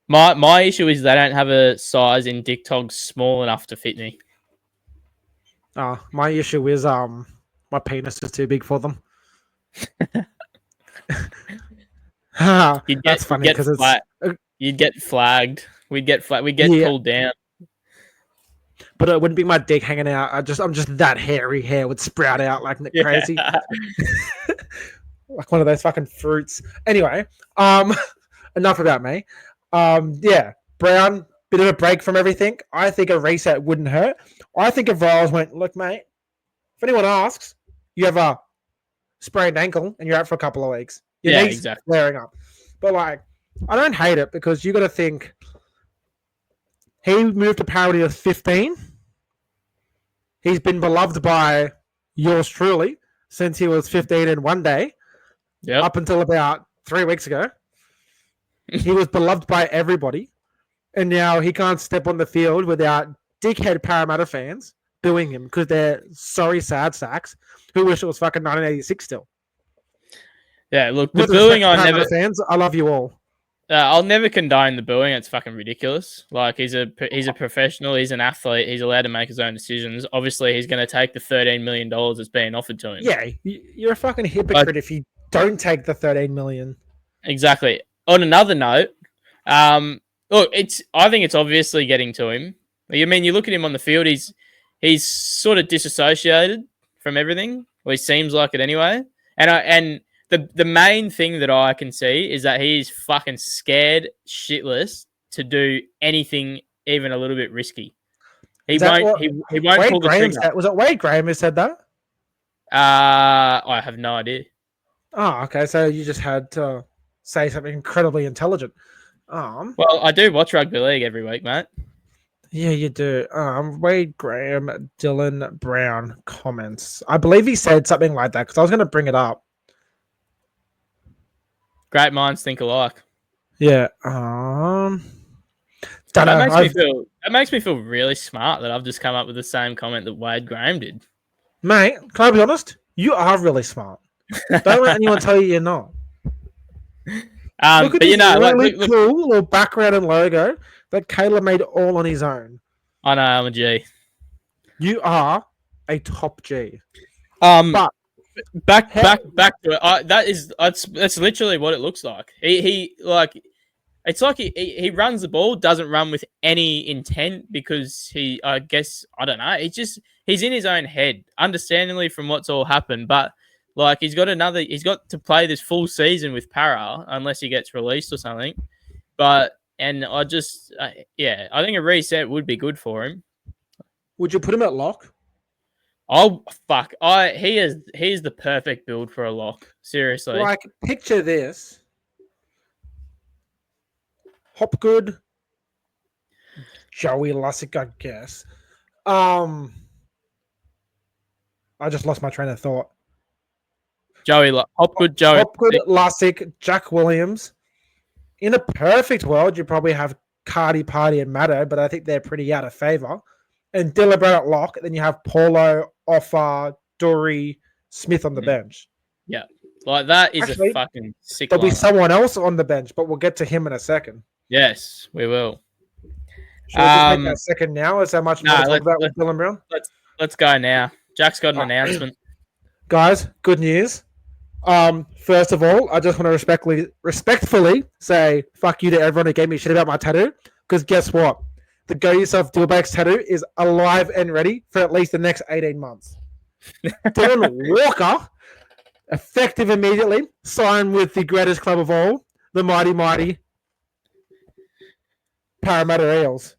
S1: My issue is they don't have a size in Dick Togs small enough to fit me.
S2: My issue is my penis is too big for them. That's funny because
S1: you'd get flagged. We'd get pulled down.
S2: But it wouldn't be my dick hanging out. I'm just that hairy hair would sprout out like crazy. Like one of those fucking fruits. Anyway, enough about me. Brown, bit of a break from everything. I think a reset wouldn't hurt. I think if Riles went, look, mate, if anyone asks, you have a sprained ankle and you're out for a couple of weeks. Your knees
S1: exactly.
S2: flaring up. But like, I don't hate it because you got to think he moved to parity of 15. He's been beloved by yours truly since he was 15 in one day.
S1: Yep.
S2: Up until about 3 weeks ago. He was beloved by everybody. And now he can't step on the field without dickhead Parramatta fans booing him because they're sorry sad sacks who wish it was fucking 1986 still.
S1: Yeah, look, the booing
S2: fans, I love you all.
S1: I'll never condone the booing. It's fucking ridiculous. Like he's a professional. He's an athlete. He's allowed to make his own decisions. Obviously, he's going to take the $13 million that's being offered to him.
S2: Yeah, you're a fucking hypocrite if you don't take the $13 million.
S1: Exactly. On another note, look, I think it's obviously getting to him. I mean, you look at him on the field. He's sort of disassociated from everything. Well, he seems like it anyway. And the main thing that I can see is that he's fucking scared shitless to do anything even a little bit risky. He won't pull the trigger.
S2: Was it Wade Graham who said that?
S1: I have no idea.
S2: Oh, okay. So you just had to say something incredibly intelligent.
S1: Well, I do watch rugby league every week, mate.
S2: Yeah, you do. Wade Graham, Dylan Brown comments. I believe he said something like that because I was going to bring it up.
S1: Great minds think alike.
S2: Yeah.
S1: That makes me feel really smart that I've just come up with the same comment that Wade Graham did.
S2: Mate, can I be honest? You are really smart. Don't let anyone tell you you're not. Look at this really cool little background and logo that Caleb made all on his own.
S1: I know, I'm a G.
S2: You are a top G.
S1: But back to it. That's literally what it looks like. It's like he runs the ball, doesn't run with any intent because I don't know. He's in his own head, understandably from what's all happened, but like he's got to play this full season with Para unless he gets released or something. I think a reset would be good for him.
S2: Would you put him at lock?
S1: Oh fuck! He is the perfect build for a lock. Seriously,
S2: like picture this: Hopgood, Joey Lussick, I guess. I just lost my train of thought.
S1: Hopgood,
S2: Lussick, Jack Williams. In a perfect world, you probably have Cardi, Party, and Maddo, but I think they're pretty out of favour. And Dylan Brown at lock, then you have Paulo, Offa, Dory, Smith on the bench.
S1: Yeah, like that is a fucking sick.
S2: There'll be someone else on the bench, but we'll get to him in a second.
S1: Yes, we will.
S2: Should we just make that second now? Is how much more to talk about with Dylan Brown?
S1: Let's go now. Jack's got an announcement.
S2: Guys, good news. First of all, I just want to respectfully say fuck you to everyone who gave me shit about my tattoo. Because guess what? The Go Yourself Dealbacks tattoo is alive and ready for at least the next 18 months. Dylan Walker, effective immediately, signed with the greatest club of all, the mighty Parramatta Eels.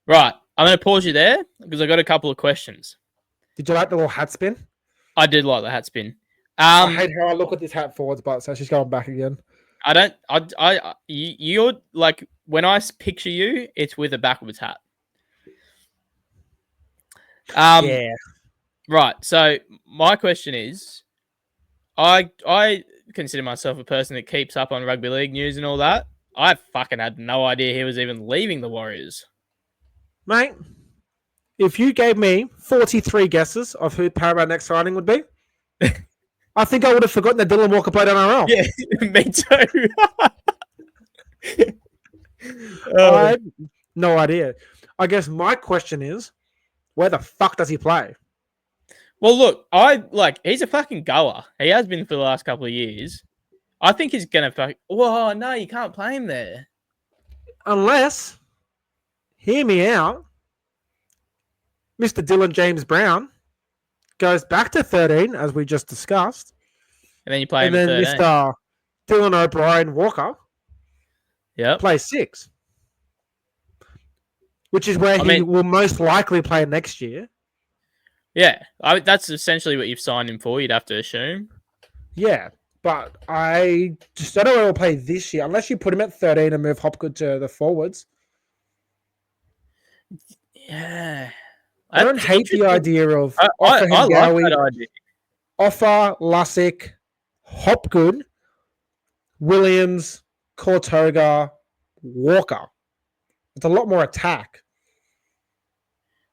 S1: Right. I'm going to pause you there because I got a couple of questions.
S2: Did you like the little hat spin?
S1: I did like the hat spin.
S2: I hate how I look at this hat forwards, but so she's going back again.
S1: You're like, when I picture you, it's with a backwards hat.
S2: Yeah.
S1: Right. So my question is, I consider myself a person that keeps up on rugby league news and all that. I fucking had no idea he was even leaving the Warriors.
S2: Mate, if you gave me 43 guesses of who Parramatta next signing would be, I think I would have forgotten that Dylan Walker played NRL.
S1: Yeah, me too.
S2: I had no idea. I guess my question is, where the fuck does he play?
S1: Well, look, he's a fucking goer. He has been for the last couple of years. I think he's going to... Whoa, no, you can't play him there.
S2: Unless, hear me out, Mr. Dylan James Brown goes back to 13, as we just discussed.
S1: And then you play him
S2: at 13. And then Mr. Dylan O'Brien Walker plays 6. Which is where he will most likely play next year.
S1: Yeah, that's essentially what you've signed him for, you'd have to assume.
S2: Yeah, but I just don't know where he'll play this year, unless you put him at 13 and move Hopgood to the forwards.
S1: Yeah.
S2: I don't hate the idea of
S1: I like that idea.
S2: Offer, Lussick, Hopgood, Williams, Cortoga, Walker. It's a lot more attack.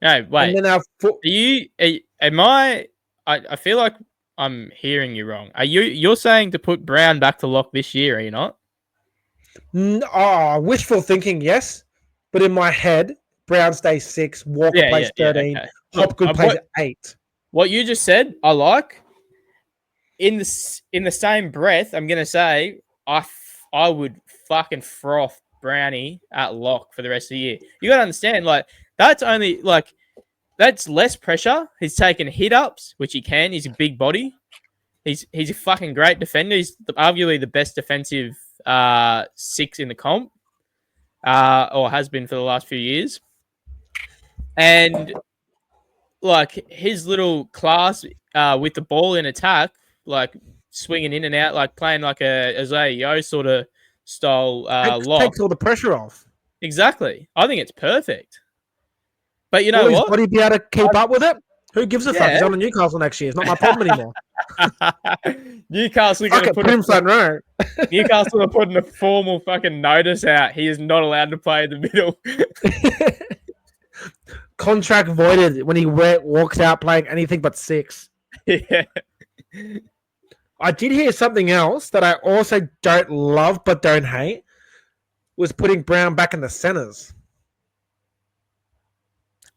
S1: No, wait. And then I feel like I'm hearing you wrong. You're saying to put Brown back to lock this year, are you not?
S2: Wishful thinking, yes. But in my head, Brown stays 6, Walker plays 13, okay. Hopgood plays 8.
S1: What you just said, I like. In the same breath, I'm gonna say I would fucking froth Brownie at lock for the rest of the year. You gotta understand, that's less pressure. He's taking hit ups, which he can. He's a big body. He's a fucking great defender. He's arguably the best defensive 6 in the comp, or has been for the last few years. And his little class with the ball in attack, swinging in and out, playing like a Isaiah Yeo sort of style lock.
S2: Takes all the pressure off.
S1: Exactly. I think it's perfect. But you know what?
S2: Would he be able to keep up with it? Who gives a fuck? He's on the Newcastle next year. It's not my problem anymore.
S1: Newcastle are putting a formal fucking notice out. He is not allowed to play in the middle.
S2: Contract voided when he walks out playing anything but 6.
S1: Yeah.
S2: I did hear something else that I also don't love but don't hate, was putting Brown back in the centers.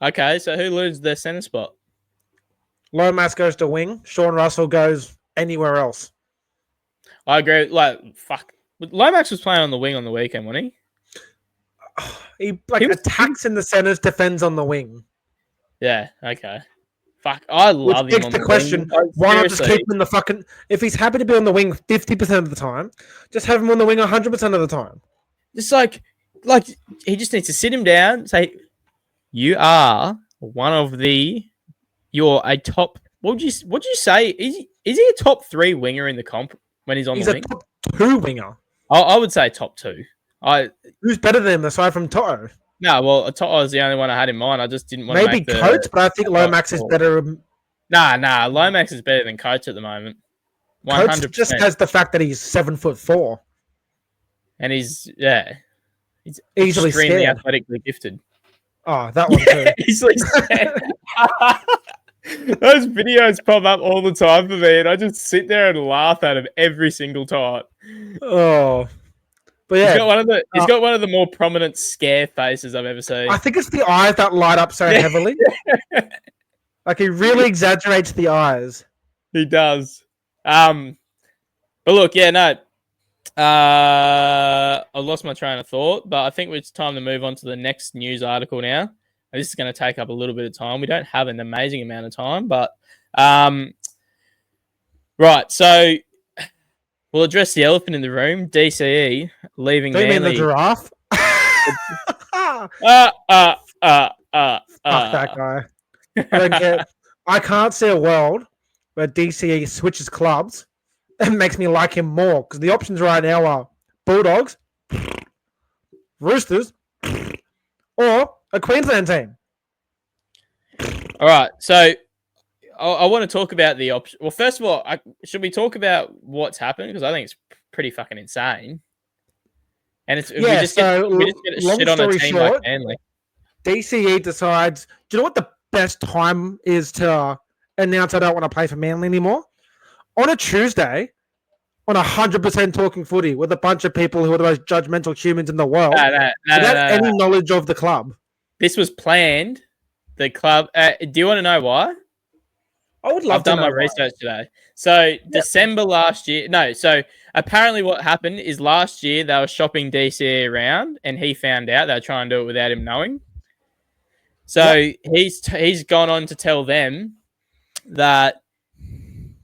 S1: Okay, so who loses their center spot?
S2: Lomas goes to wing. Sean Russell goes anywhere else.
S1: I agree. Fuck. Lomax was playing on the wing on the weekend, wasn't he?
S2: He attacks in the centers, defends on the wing.
S1: Yeah, okay. Fuck, I love him on the
S2: question,
S1: wing.
S2: Why not just keep him in the fucking... If he's happy to be on the wing 50% of the time, just have him on the wing 100% of the time.
S1: Just he just needs to sit him down, say, you are one of the... You're a top... What'd you say? Is he a top 3 winger in the comp when he's on the wing?
S2: He's a top 2 winger.
S1: I would say top 2.
S2: Who's better than him aside from Toto?
S1: No, well, Toto is the only one I had in mind. I just didn't want to make
S2: Coates, but I think Lomax is better.
S1: Nah. Lomax is better than Coates at the moment.
S2: 100%. Coates just has the fact that he's 7'4",
S1: and he's
S2: easily
S1: extremely
S2: scared.
S1: athletically gifted.
S2: Oh, that one too.
S1: Easily scared. Those videos pop up all the time for me, and I just sit there and laugh at them every single time.
S2: Oh, But
S1: He's
S2: yeah,
S1: got one of the more prominent scare faces I've ever seen.
S2: I think it's the eyes that light up so heavily. Like he really exaggerates the eyes.
S1: He does. But look, yeah, no. I lost my train of thought, but I think it's time to move on to the next news article now. This is going to take up a little bit of time. We don't have an amazing amount of time, but right. So we'll address the elephant in the room. DCE leaving
S2: Do you mean the
S1: Manly.
S2: giraffe? Fuck that guy. I don't get. I can't see a world where DCE switches clubs and makes me like him more because the options right now are Bulldogs, Roosters, or a Queensland team.
S1: All right, so I want to talk about the option. Well, first of all, should we talk about what's happened? Because I think it's pretty fucking insane. And it's we just get a shit on a team short, like Manly.
S2: DCE decides, do you know what the best time is to announce I don't want to play for Manly anymore? On a Tuesday, on 100% talking footy with a bunch of people who are the most judgmental humans in the world without any knowledge of the club.
S1: This was planned. The club. Do you want to know why?
S2: I would love
S1: I've done my research today. So December last year. No, so apparently what happened is last year they were shopping DCE around, and he found out they were trying to do it without him knowing. So he's gone on to tell them that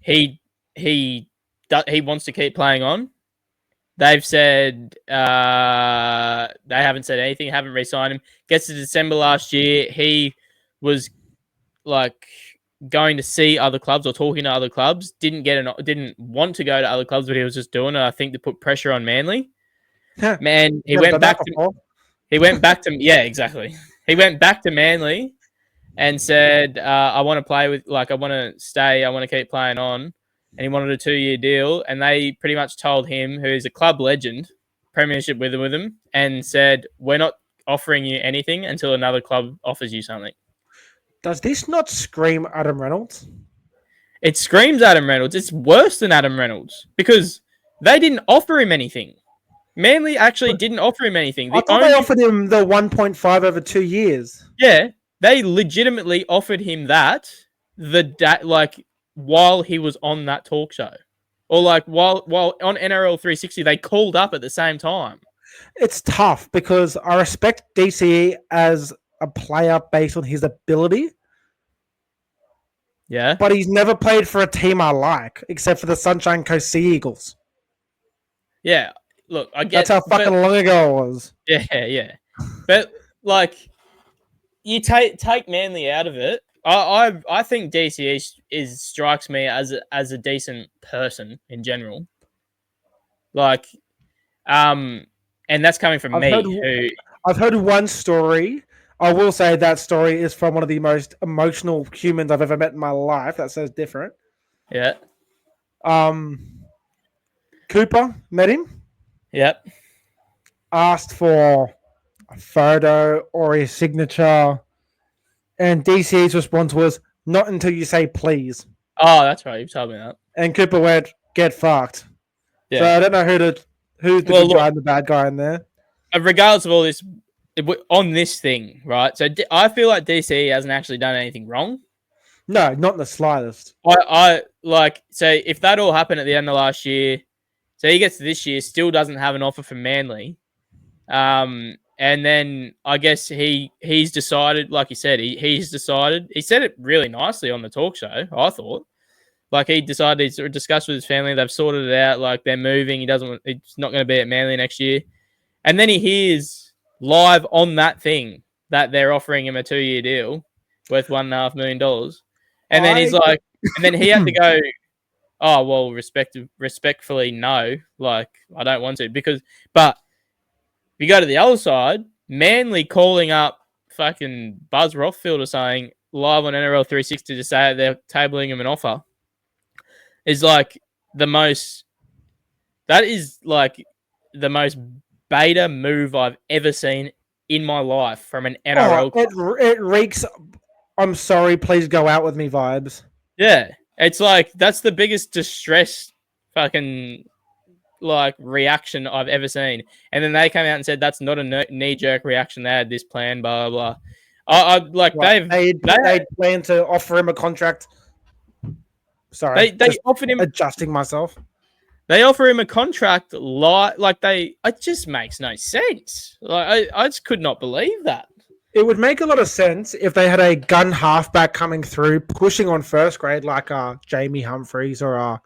S1: he wants to keep playing on. They've said they haven't said anything, haven't re-signed him. Gets to December last year, he was like going to see other clubs or talking to other clubs. Didn't want to go to other clubs, but he was just doing it. I think to put pressure on Manly. Man, he went back to yeah, exactly. He went back to Manly and said, "I want to play with I want to stay. I want to keep playing on." And he wanted a 2-year deal, and they pretty much told him, who is a club legend, premiership with him, and said, "We're not offering you anything until another club offers you something."
S2: Does this not scream Adam Reynolds?
S1: It screams Adam Reynolds. It's worse than Adam Reynolds because they didn't offer him anything. Manly actually didn't offer him anything.
S2: I thought they offered him the 1.5 over 2 years.
S1: Yeah, they legitimately offered him that while he was on that talk show, or while on NRL 360, they called up at the same time.
S2: It's tough because I respect DCE as a player based on his ability.
S1: Yeah.
S2: But he's never played for a team I like, except for the Sunshine Coast Sea Eagles.
S1: Yeah. Look, I get
S2: that's how fucking long ago it was.
S1: Yeah. But you take Manly out of it. I think DCE strikes me as a decent person in general. And that's coming from
S2: I've heard one story. I will say that story is from one of the most emotional humans I've ever met in my life. That says different.
S1: Yeah.
S2: Cooper met him.
S1: Yep.
S2: Asked for a photo or his signature. And DC's response was, "Not until you say please."
S1: Oh, that's right. You've told me that.
S2: And Cooper went, "Get fucked." Yeah. So I don't know who's the good guy and the bad guy in there.
S1: Regardless of all this, on this thing, right? So I feel like DCE hasn't actually done anything wrong.
S2: No, not in the slightest.
S1: So if that all happened at the end of last year, so he gets to this year, still doesn't have an offer from Manly. And then I guess he's decided, like you said, he's decided. He said it really nicely on the talk show, I thought. Like he decided to discuss with his family. They've sorted it out. Like they're moving. He's not going to be at Manly next year. And then he hears live on that thing that they're offering him a 2-year deal worth $1.5 million. And then he's like, and then he had to go, "Oh, well, respectfully, no. Like, I don't want to." But if you go to the other side, Manly calling up fucking Buzz Rothfield or saying live on NRL 360 to say they're tabling him an offer is like the most beta move I've ever seen in my life from an NRL club.
S2: It reeks, "I'm sorry, please go out with me" vibes.
S1: Yeah. It's like, that's the biggest distress fucking like reaction I've ever seen. And then they came out and said that's not a knee jerk reaction. They had this plan, blah blah blah. I like
S2: they plan to offer him a contract. Sorry,
S1: they offered him
S2: adjusting myself.
S1: They offer him a contract it just makes no sense. Like I just could not believe that.
S2: It would make a lot of sense if they had a gun halfback coming through, pushing on first grade like Jamie Humphreys or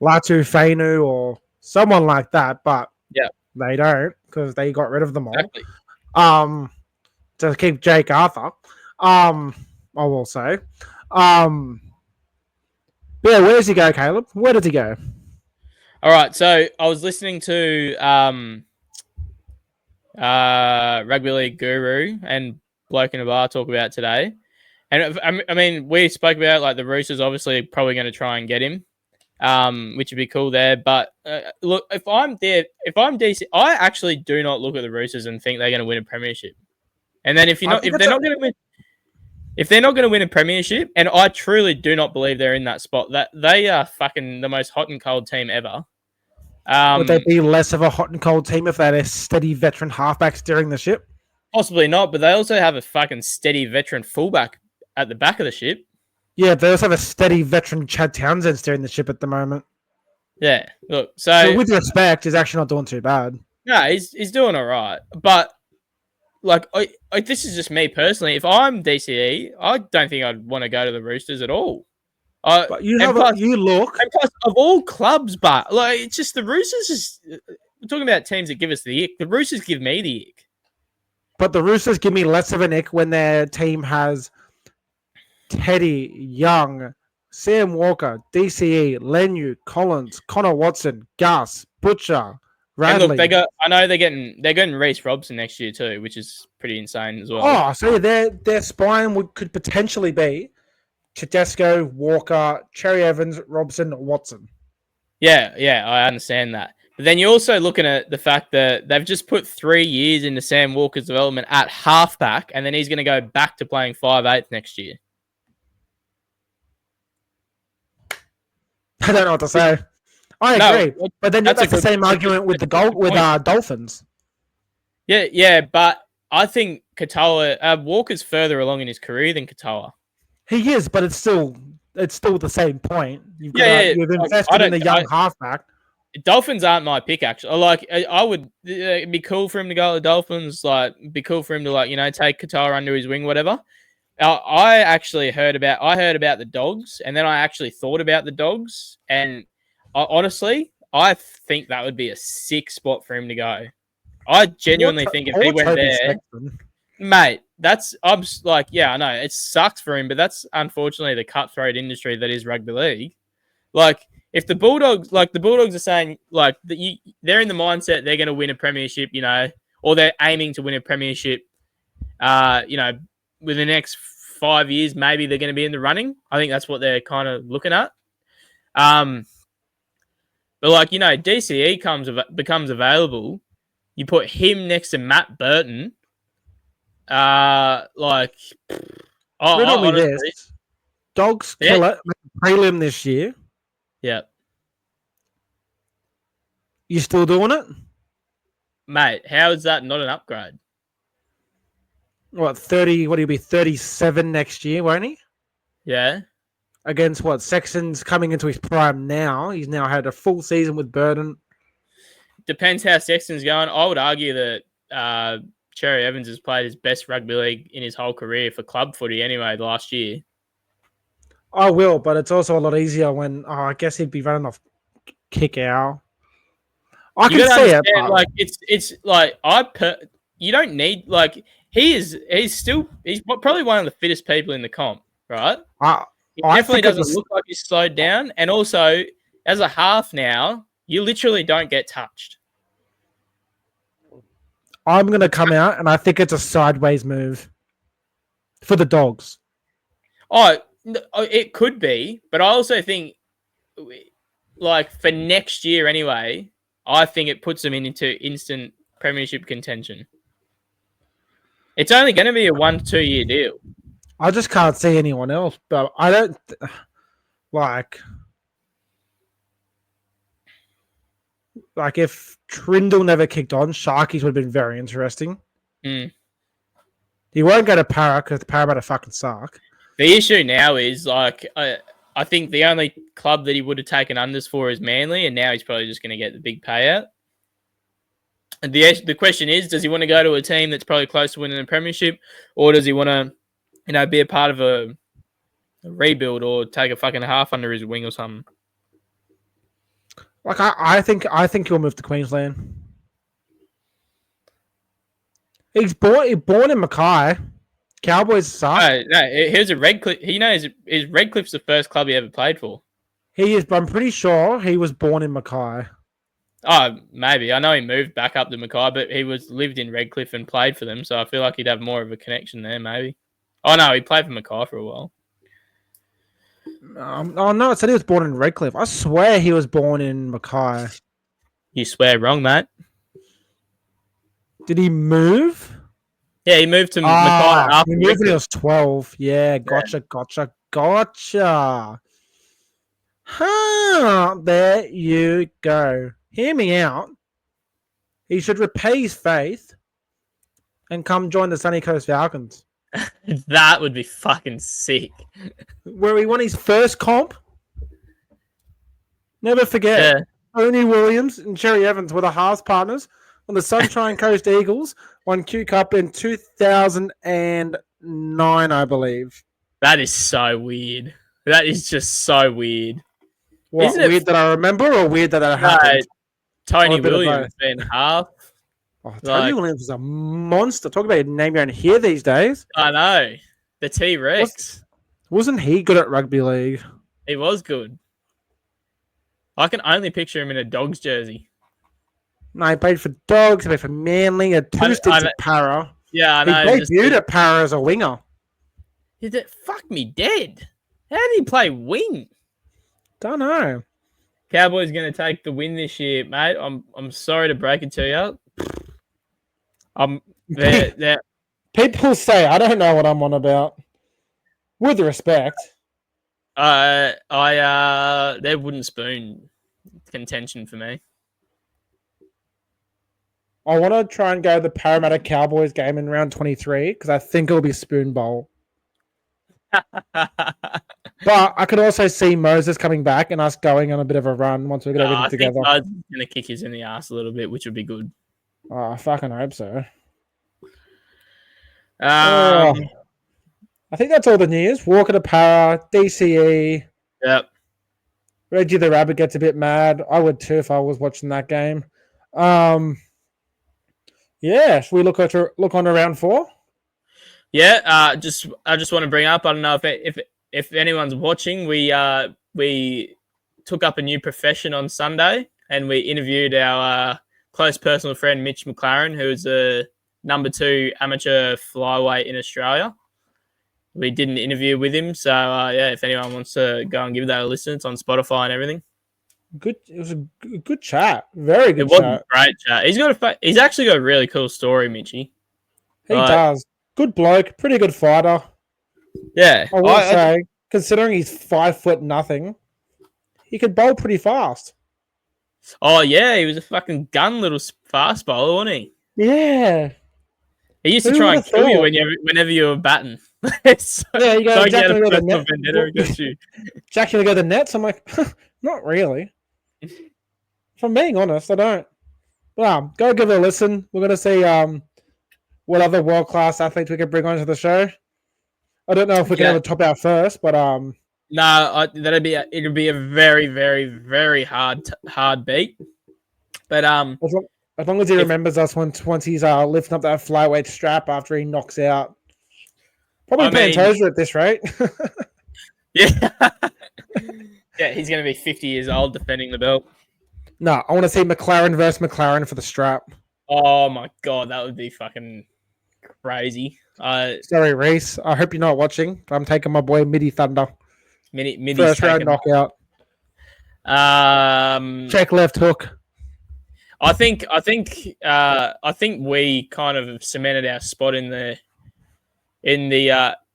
S2: Latu Fainu or someone like that. But they don't because they got rid of them all.
S1: Exactly.
S2: To keep Jake Arthur. I will say. Yeah, where does he go, Caleb? Where did he go?
S1: All right, so I was listening to Rugby League Guru and Bloke in a Bar talk about today. And I mean, we spoke about like the Roosters obviously probably going to try and get him, which would be cool there. But look, if I'm DC, I actually do not look at the Roosters and think they're going to win a premiership. And then if they're not going to win a premiership, and I truly do not believe they're in that spot, that they are fucking the most hot and cold team ever.
S2: Would they be less of a hot and cold team if they had a steady veteran halfback steering the ship?
S1: Possibly not, but they also have a fucking steady veteran fullback at the back of the ship.
S2: Yeah, they also have a steady veteran Chad Townsend steering the ship at the moment.
S1: Yeah, look, so
S2: with respect, he's actually not doing too bad.
S1: No, he's doing all right, but like, this is just me personally. If I'm DCE, I don't think I'd want to go to the Roosters at all.
S2: But look,
S1: and plus of all clubs, but like it's just the Roosters. We're talking about teams that give us the ick. The Roosters give me the ick.
S2: But the Roosters give me less of an ick when their team has Teddy, Young, Sam Walker, DCE, Lenu, Collins, Connor Watson, Gus, Butcher, Radley.
S1: And look, I know they're getting Reece Robson next year too, which is pretty insane as well.
S2: Oh, so their spine could potentially be Tedesco, Walker, Cherry Evans, Robson, Watson.
S1: Yeah, I understand that. But then you're also looking at the fact that they've just put 3 years into Sam Walker's development at halfback, and then he's going to go back to playing 5'8" next year.
S2: I don't know what to say. I agree, but then that's the same argument with Dolphins.
S1: Yeah, but I think Katoa, Walker's further along in his career than Katoa.
S2: He is, but it's still the same point. You've invested in a young halfback.
S1: Dolphins aren't my pick, actually. Like, I would it'd be cool for him to go to the Dolphins. Like, it'd be cool for him to take Katoa under his wing, whatever. I actually heard about the Dogs, and then I actually thought about the Dogs, and honestly, I think that would be a sick spot for him to go. I genuinely think if he went there, mate, I know it sucks for him, but that's unfortunately the cutthroat industry that is rugby league. Like, if the Bulldogs are saying they're in the mindset they're going to win a premiership, or they're aiming to win a premiership, with the next 5 years, maybe they're going to be in the running. I think that's what they're kind of looking at. But DCE becomes available. You put him next to Matt Burton.
S2: Dogs kill it. Prelim this year.
S1: Yeah.
S2: You still doing it?
S1: Mate, how is that not an upgrade?
S2: What, 30? What, he'll be 37 next year, won't he?
S1: Yeah.
S2: Against Sexton's coming into his prime now. He's now had a full season with Burton.
S1: Depends how Sexton's going. I would argue that Cherry Evans has played his best rugby league in his whole career for club footy anyway last year.
S2: I will, but it's also a lot easier when I guess he'd be running off kick out. I can see it.
S1: But it's like you don't need he's probably one of the fittest people in the comp, right? He definitely doesn't look like he's slowed down, and also as a half now, you literally don't get touched.
S2: I'm going to come out, and I think it's a sideways move for the Dogs.
S1: Oh, it could be, but I also think, for next year anyway, I think it puts them into instant premiership contention. It's only going to be a 1-2 year deal.
S2: I just can't see anyone else, but I don't Like if Trindle never kicked on, Sharkies would have been very interesting.
S1: Mm.
S2: He won't go to Para because the Parramatta fucking suck.
S1: The issue now is like I think the only club that he would have taken unders for is Manly, and now he's probably just going to get the big payout. And the question is, does he want to go to a team that's probably close to winning a premiership, or does he want to, be a part of a rebuild or take a fucking half under his wing or something?
S2: Like I think he'll move to Queensland. He's born in Mackay. Cowboys suck.
S1: No, here's a Redcliffe. He knows is Redcliffe's the first club he ever played for.
S2: He is. I'm pretty sure he was born in Mackay.
S1: Oh, maybe. I know he moved back up to Mackay, but he lived in Redcliffe and played for them, so I feel like he'd have more of a connection there, maybe. Oh, no, he played for Mackay for a while.
S2: No, it said he was born in Redcliffe. I swear he was born in Mackay.
S1: You swear wrong, mate.
S2: Did he move?
S1: Yeah, he moved to Mackay after
S2: he moved when he was 12. Yeah, gotcha. Huh, there you go. Hear me out. He should repay his faith and come join the Sunny Coast Falcons.
S1: That would be fucking sick.
S2: Where he won his first comp. Never forget.
S1: Yeah.
S2: Tony Williams and Cherry Evans were the halves partners on the Sunshine Coast Eagles. Won Q Cup in 2009, I believe.
S1: That is so weird. That is just so weird.
S2: What,
S1: Isn't it
S2: weird that I remember or weird that happened?
S1: Tony Williams being half.
S2: Oh, Tony Williams is a monster. Talk about your name around here these days.
S1: I know. The T-Rex.
S2: Wasn't he good at rugby league?
S1: He was good. I can only picture him in a Dogs jersey.
S2: No, he played for Dogs, he played for Manly, had two stints at Para.
S1: Yeah, I know.
S2: He debuted at Para as a winger.
S1: Fuck me dead. How did he play wing?
S2: Don't know.
S1: Cowboys going to take the win this year, mate. I'm sorry to break it to you.
S2: People say I don't know what I'm on about. With respect.
S1: They're wooden spoon contention for me.
S2: I want to try and go to the Parramatta Cowboys game in round 23 because I think it'll be Spoon Bowl. But I could also see Moses coming back and us going on a bit of a run once we get everything together.
S1: I think Moses is going to kick his in the ass a little bit, which would be good.
S2: Oh, I fucking hope so.
S1: I
S2: think that's all the news. Walker to Para, DCE.
S1: Yep.
S2: Reggie the Rabbit gets a bit mad. I would too if I was watching that game. Yeah, should we look on to round 4?
S1: Yeah, I just want to bring up. I don't know if anyone's watching. We took up a new profession on Sunday, and we interviewed our close personal friend Mitch McLaren, who is a number 2 amateur flyweight in Australia. We did an interview with him, so if anyone wants to go and give that a listen, it's on Spotify and everything.
S2: Good. It was a good chat. Very good.
S1: It was a great chat. He's actually got a really cool story, Mitchy.
S2: He does. Good bloke. Pretty good fighter.
S1: Yeah.
S2: I will say, considering he's 5 foot nothing, he could bowl pretty fast.
S1: Oh yeah, he was a fucking gun little fast bowler, wasn't he?
S2: Yeah.
S1: He used to try and kill you whenever you were batting.
S2: Yeah, you go Jack
S1: go
S2: the net. Jack to go the nets. I'm like, not really. If I'm being honest, I don't. Well, go give it a listen. We're gonna see what other world class athletes we can bring onto the show. I don't know if we can have a top out first, but
S1: no, it'll be a very, very, very hard beat. But
S2: as long as he remembers us once he's lifting up that flyweight strap after he knocks out. Probably Pantoja at this rate.
S1: Yeah. Yeah, he's going to be 50 years old defending the belt.
S2: No, I want to see McLaren versus McLaren for the strap.
S1: Oh my God, that would be fucking crazy.
S2: Sorry, Reese. I hope you're not watching, but I'm taking my boy Midi Thunder.
S1: Midi's
S2: first round knockout. Check left hook.
S1: I think we kind of cemented our spot in the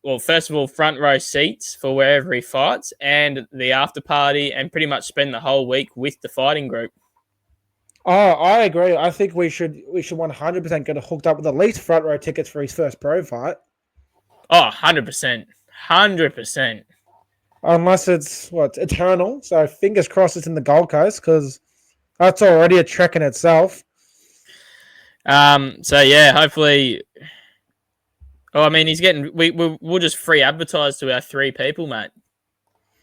S1: well, first of all, front row seats for wherever he fights and the after party, and pretty much spend the whole week with the fighting group.
S2: Oh, I agree. I think we should 100% get hooked up with at least front row tickets for his first pro fight.
S1: Oh, 100%. 100%.
S2: Unless it's eternal. So fingers crossed it's in the Gold Coast because that's already a trek in itself.
S1: So yeah, hopefully. Oh, I mean, he's getting. We'll just free advertise to our 3 people, mate.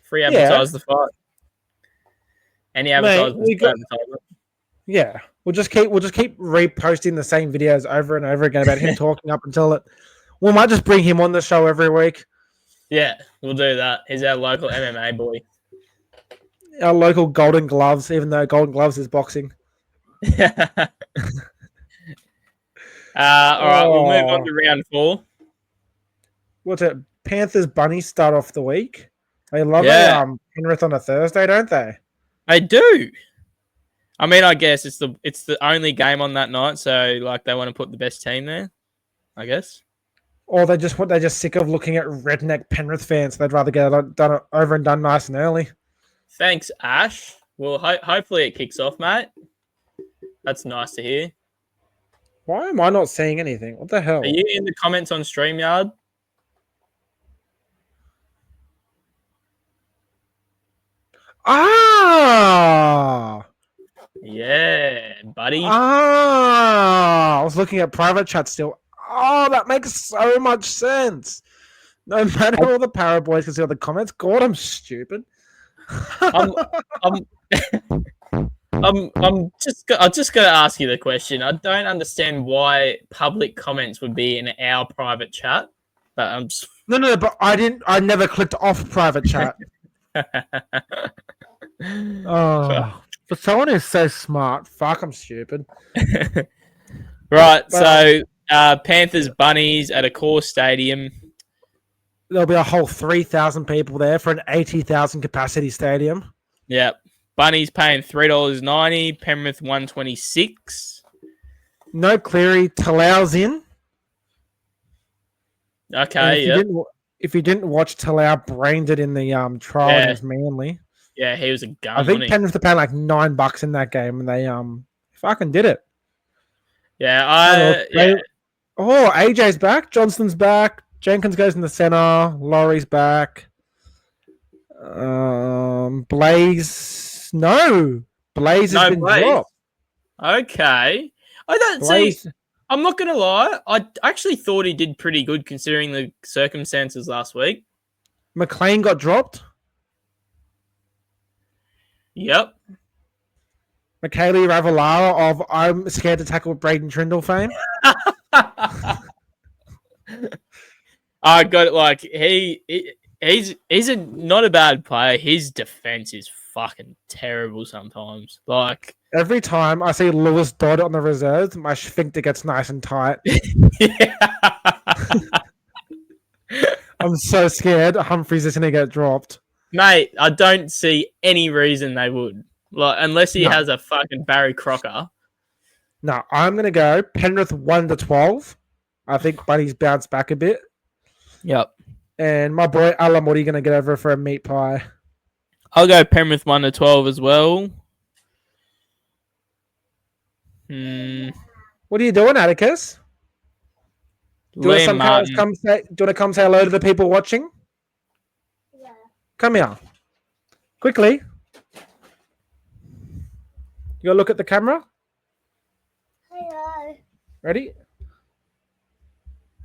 S1: Free advertise the fight. Any advertisement.
S2: Yeah, we'll just keep reposting the same videos over and over again about him talking up until it. We might just bring him on the show every week.
S1: Yeah, we'll do that. He's our local MMA boy.
S2: Our local Golden Gloves, even though Golden Gloves is boxing.
S1: All right, we'll move on to round 4.
S2: What's it? Panthers Bunnies start off the week. They love a Penrith on a Thursday, don't they?
S1: They do. I mean, I guess it's the only game on that night, so like they want to put the best team there, I guess.
S2: Or they're just sick of looking at redneck Penrith fans. They'd rather get it done over and done nice and early.
S1: Thanks, Ash. Well, hopefully it kicks off, mate. That's nice to hear.
S2: Why am I not seeing anything? What the hell?
S1: Are you in the comments on StreamYard?
S2: Ah!
S1: Yeah, buddy.
S2: Ah! I was looking at private chat still. Oh, that makes so much sense. No matter all the para boys can see all the comments. God, I'm stupid.
S1: I'm just gonna ask you the question. I don't understand why public comments would be in our private chat. But I'm just...
S2: No, but I never clicked off private chat. Oh, for someone who's so smart, fuck, I'm stupid.
S1: Right, so Panthers Bunnies at a core stadium.
S2: There'll be a whole 3,000 people there for an 80,000 capacity stadium.
S1: Yep. Bunnies paying $3.90, Penrith $1.26.
S2: No Cleary, Talau's in.
S1: Okay,
S2: if you didn't watch, Talau brained it in the trial against Manly.
S1: Yeah, he was a gun.
S2: I think Penrith are paying like $9 in that game, and they fucking did it.
S1: Yeah,
S2: Oh, AJ's back. Johnston's back. Jenkins goes in the center. Laurie's back. Blaze. No. Blaze has been dropped.
S1: Okay. I don't see. I'm not going to lie. I actually thought he did pretty good considering the circumstances last week.
S2: McLean got dropped.
S1: Yep.
S2: Michaeli Ravalawa of I'm Scared to Tackle Braden Trindle fame.
S1: I got it. Like he's not a bad player. His defense is fucking terrible sometimes. Like
S2: every time I see Lewis Dodd on the reserves, my sphincter gets nice and tight. I'm so scared Humphries is going to get dropped.
S1: Mate, I don't see any reason they would. Like unless he has a fucking Barry Crocker.
S2: No, I'm going to go Penrith 1-12. I think Buddy's bounced back a bit.
S1: Yep.
S2: And my boy Alamori going to get over for a meat pie.
S1: I'll go Penrith 1-12 as well.
S2: What are you doing, Atticus? Do you want to come say hello to the people watching? Yeah. Come here. Quickly. You gotta look at the camera.
S3: Hello.
S2: Ready?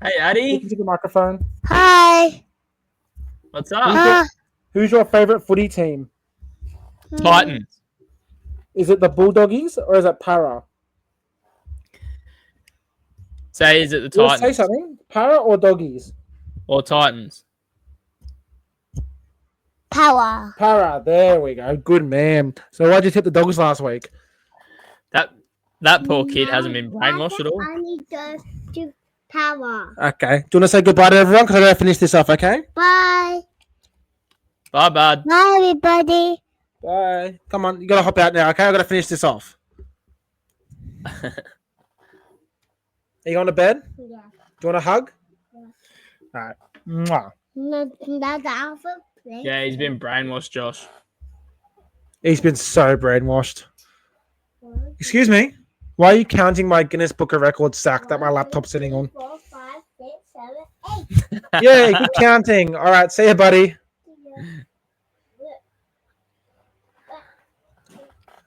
S1: Hey, Addy.
S2: Listen to the microphone.
S3: Hi.
S1: What's up?
S2: Who's your favourite footy team?
S1: Titans.
S2: Is it the Bulldoggies or is it Para?
S1: Say, is it the Titans?
S2: Say something. Para or Doggies?
S1: Or Titans?
S3: Power.
S2: Para. There we go. Good man. So why'd you tip the Dogs last week?
S1: That poor kid hasn't been brainwashed at all.
S3: I need to power.
S2: Okay. Do you want to say goodbye to everyone? Because I gotta finish this off, okay?
S3: Bye.
S1: Bye, bud.
S3: Bye, everybody.
S2: Bye. Come on. You gotta hop out now, okay? I gotta finish this off. Are you going to bed?
S3: Yeah.
S2: Do you want a hug?
S3: Yeah.
S2: All right. Mwah.
S3: That's alpha.
S1: Yeah, he's been brainwashed, Josh.
S2: He's been so brainwashed. Excuse me. Why are you counting my Guinness Book of Records sack that my laptop's sitting on?
S3: 4, 5, 6, 7, 8.
S2: Yay, good counting. All right, see you, buddy.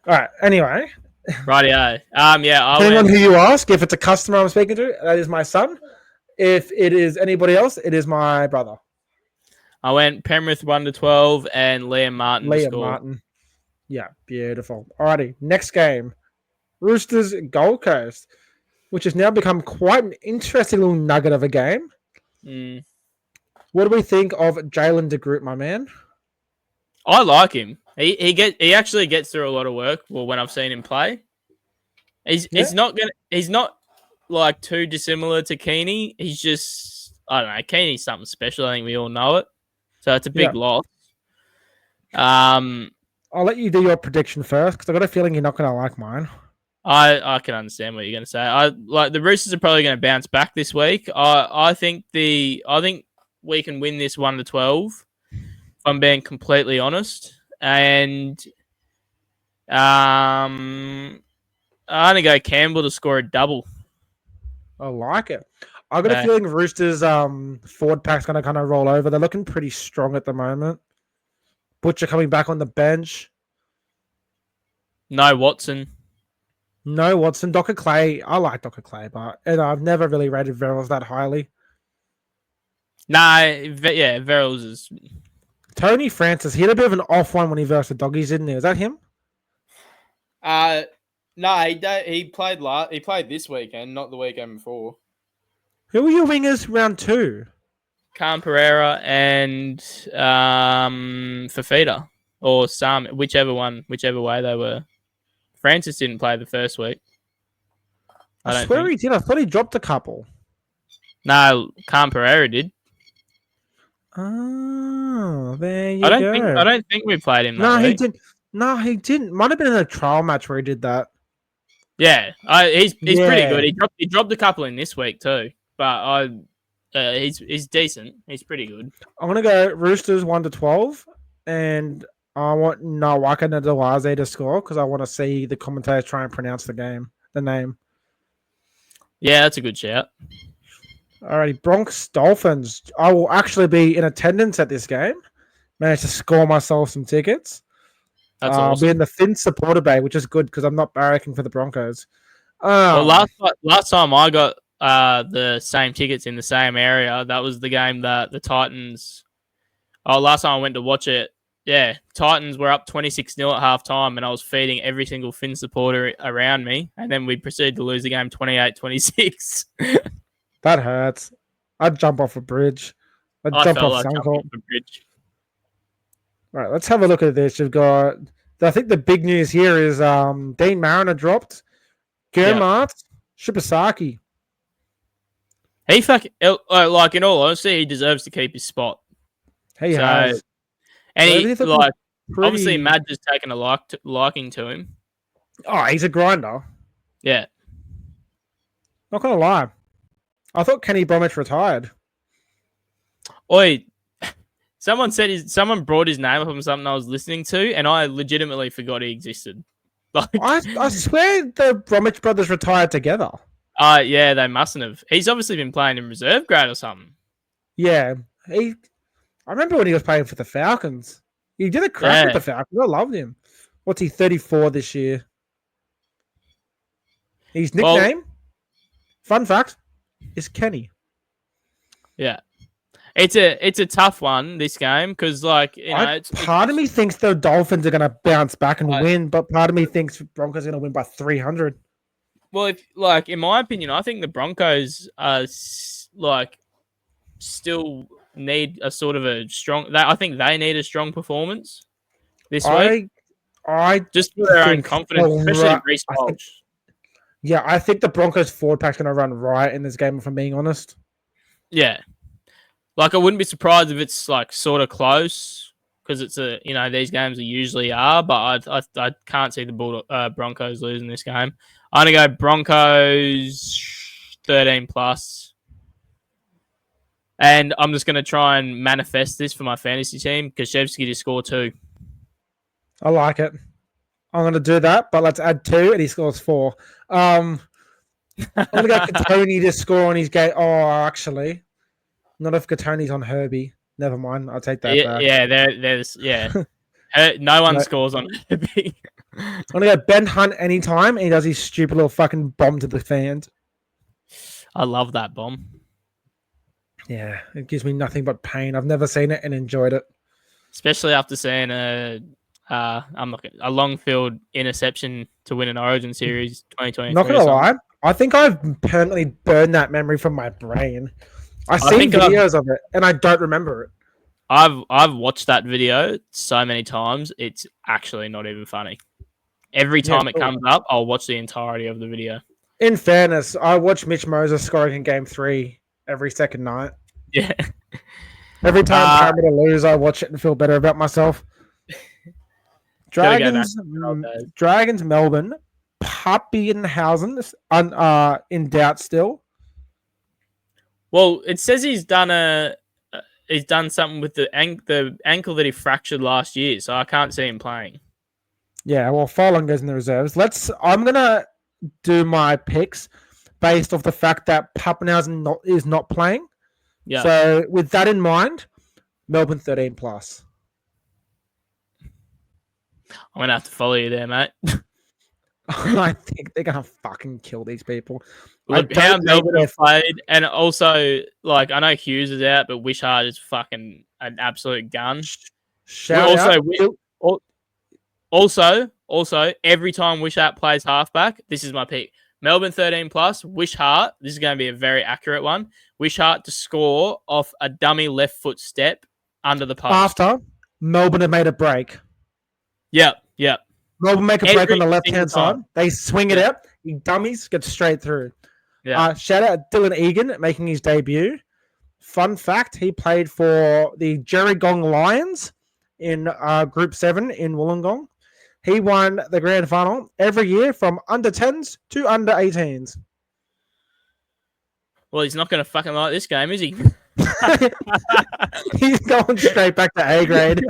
S2: All right, anyway.
S1: Rightio. Yeah, I
S2: Depending on
S1: went.
S2: who you ask, if it's a customer I'm speaking to, that is my son. If it is anybody else, it is my brother.
S1: I went Penrith 1-12 and Liam Martin to
S2: Liam
S1: score.
S2: Martin. Yeah, beautiful. Alrighty, next game. Roosters Gold Coast, which has now become quite an interesting little nugget of a game.
S1: Mm.
S2: What do we think of Jalen de Groot, my man?
S1: I like him. He actually gets through a lot of work. Well, when I've seen him play, he's not like too dissimilar to Keeney. He's just, I don't know. Keeney's something special. I think we all know it. So it's a big loss.
S2: I'll let you do your prediction first because I've got a feeling you're not going to like mine.
S1: I can understand what you're going to say. I like the Roosters are probably going to bounce back this week. I think we can win this 1-12. If I'm being completely honest, and I'm gonna go Campbell to score a double.
S2: I like it. I've got a feeling Roosters forward pack's going to kind of roll over. They're looking pretty strong at the moment. Butcher coming back on the bench.
S1: No Watson.
S2: Docker Clay. I like Docker Clay, but I've never really rated Verrills that highly.
S1: Verrills is.
S2: Tony Francis, he had a bit of an off one when he versed the Doggies, didn't he? Was that him?
S1: No, he played He played this weekend, not the weekend before.
S2: Who were your wingers round 2?
S1: Khan Pereira and Fafita or Sam, whichever way they were. Francis didn't play the first week.
S2: I swear he did. I thought he dropped a couple.
S1: No, Khan Pereira did.
S2: Oh, there you
S1: I
S2: go.
S1: don't think we played him.
S2: He didn't. No, he didn't. Might have been in a trial match where he did that.
S1: Yeah, he's pretty good. He dropped a couple in this week too, but he's decent. He's pretty good.
S2: I'm gonna go Roosters 1-12, and I want Nawaka Nadalaze to score because I want to see the commentators try and pronounce the name.
S1: Yeah, that's a good shout.
S2: Alrighty, Bronx Dolphins. I will actually be in attendance at this game. Managed to score myself some tickets.
S1: That's awesome.
S2: I'll be in the Finn supporter bay, which is good because I'm not barracking for the Broncos.
S1: Well, last time I got the same tickets in the same area, that was the game that the Titans. Oh, last time I went to watch it, yeah, Titans were up 26-0 at halftime, and I was feeding every single Finn supporter around me, and then we proceeded to lose the game 28-26.
S2: That hurts. I'd jump off a bridge. I'd jump off Suncorp. Right, let's have a look at this. You've got, I think the big news here is Dean Mariner dropped. Germart, Shibasaki.
S1: He like in all honesty, he deserves to keep his spot.
S2: He has.
S1: And obviously Madge has taken a liking to him.
S2: Oh, he's a grinder.
S1: Yeah.
S2: Not gonna lie. I thought Kenny Bromwich retired.
S1: Oi, someone brought his name up from something I was listening to, and I legitimately forgot he existed. Like,
S2: I swear the Bromwich brothers retired together.
S1: Yeah, they mustn't have. He's obviously been playing in reserve grade or something.
S2: Yeah, I remember when he was playing for the Falcons. He did a crack with the Falcons. I loved him. What's he, 34 this year? His nickname, fun fact, is Kenny.
S1: Yeah. It's a tough one, this game, because part
S2: of me thinks the Dolphins are going to bounce back and win, but part of me thinks Broncos are going to win by 300.
S1: Well, in my opinion, I think the Broncos are still need a sort of a strong. I think they need a strong performance this week.
S2: I
S1: just for their own confidence, especially Reece Walsh.
S2: Yeah, I think the Broncos forward pack's going to run riot in this game, if I'm being honest.
S1: Yeah. I wouldn't be surprised if it's sort of close because it's these games usually are, but I can't see the Broncos losing this game. I'm going to go Broncos 13+. And I'm just going to try and manifest this for my fantasy team because Shevsky to score 2.
S2: I like it. I'm going to do that, but let's add 2, and he scores 4. I'm going to go Katoni to score on his game. Oh, actually, not if Katoni's on Herbie. Never mind. I'll take that back.
S1: There's no one
S2: No.
S1: scores on Herbie.
S2: I'm going to go Ben Hunt anytime, and he does his stupid little fucking bomb to the fans.
S1: I love that bomb.
S2: Yeah, it gives me nothing but pain. I've never seen it and enjoyed it.
S1: Especially after seeing a long field interception to win an Origin Series 2023.
S2: Not gonna lie, I think I've permanently burned that memory from my brain. I've seen videos of it and I don't remember it.
S1: I've watched that video so many times, it's actually not even funny. Every time it comes up, I'll watch the entirety of the video.
S2: In fairness, I watch Mitch Moses scoring in Game 3 every second night.
S1: Yeah.
S2: Every time Parramatta lose, I watch it and feel better about myself. Dragons, Melbourne, Pappenhausen, in doubt still.
S1: Well, it says he's done something with the ankle that he fractured last year, so I can't see him playing.
S2: Yeah, well, Farlong goes in the reserves. I'm gonna do my picks based off the fact that Pappenhausen is not playing.
S1: Yeah.
S2: So with that in mind, Melbourne 13 plus.
S1: I'm gonna have to follow you there, mate.
S2: I think they're gonna fucking kill these people.
S1: Look how Melbourne have played, and also like I know Hughes is out, but Wishart is fucking an absolute gun. Also, every time Wishart plays halfback, this is my pick. Melbourne 13 plus, Wishart. This is going to be a very accurate one. Wishart to score off a dummy left foot step under the post.
S2: After Melbourne have made a break.
S1: Yep.
S2: Melbourne make a break on the left-hand side. They swing it out. You dummies get straight through.
S1: Yeah.
S2: Shout out Dylan Egan making his debut. Fun fact, he played for the Gerringong Lions in Group 7 in Wollongong. He won the grand final every year from under 10s to under 18s.
S1: Well, he's not going to fucking like this game, is he?
S2: He's going straight back to A grade.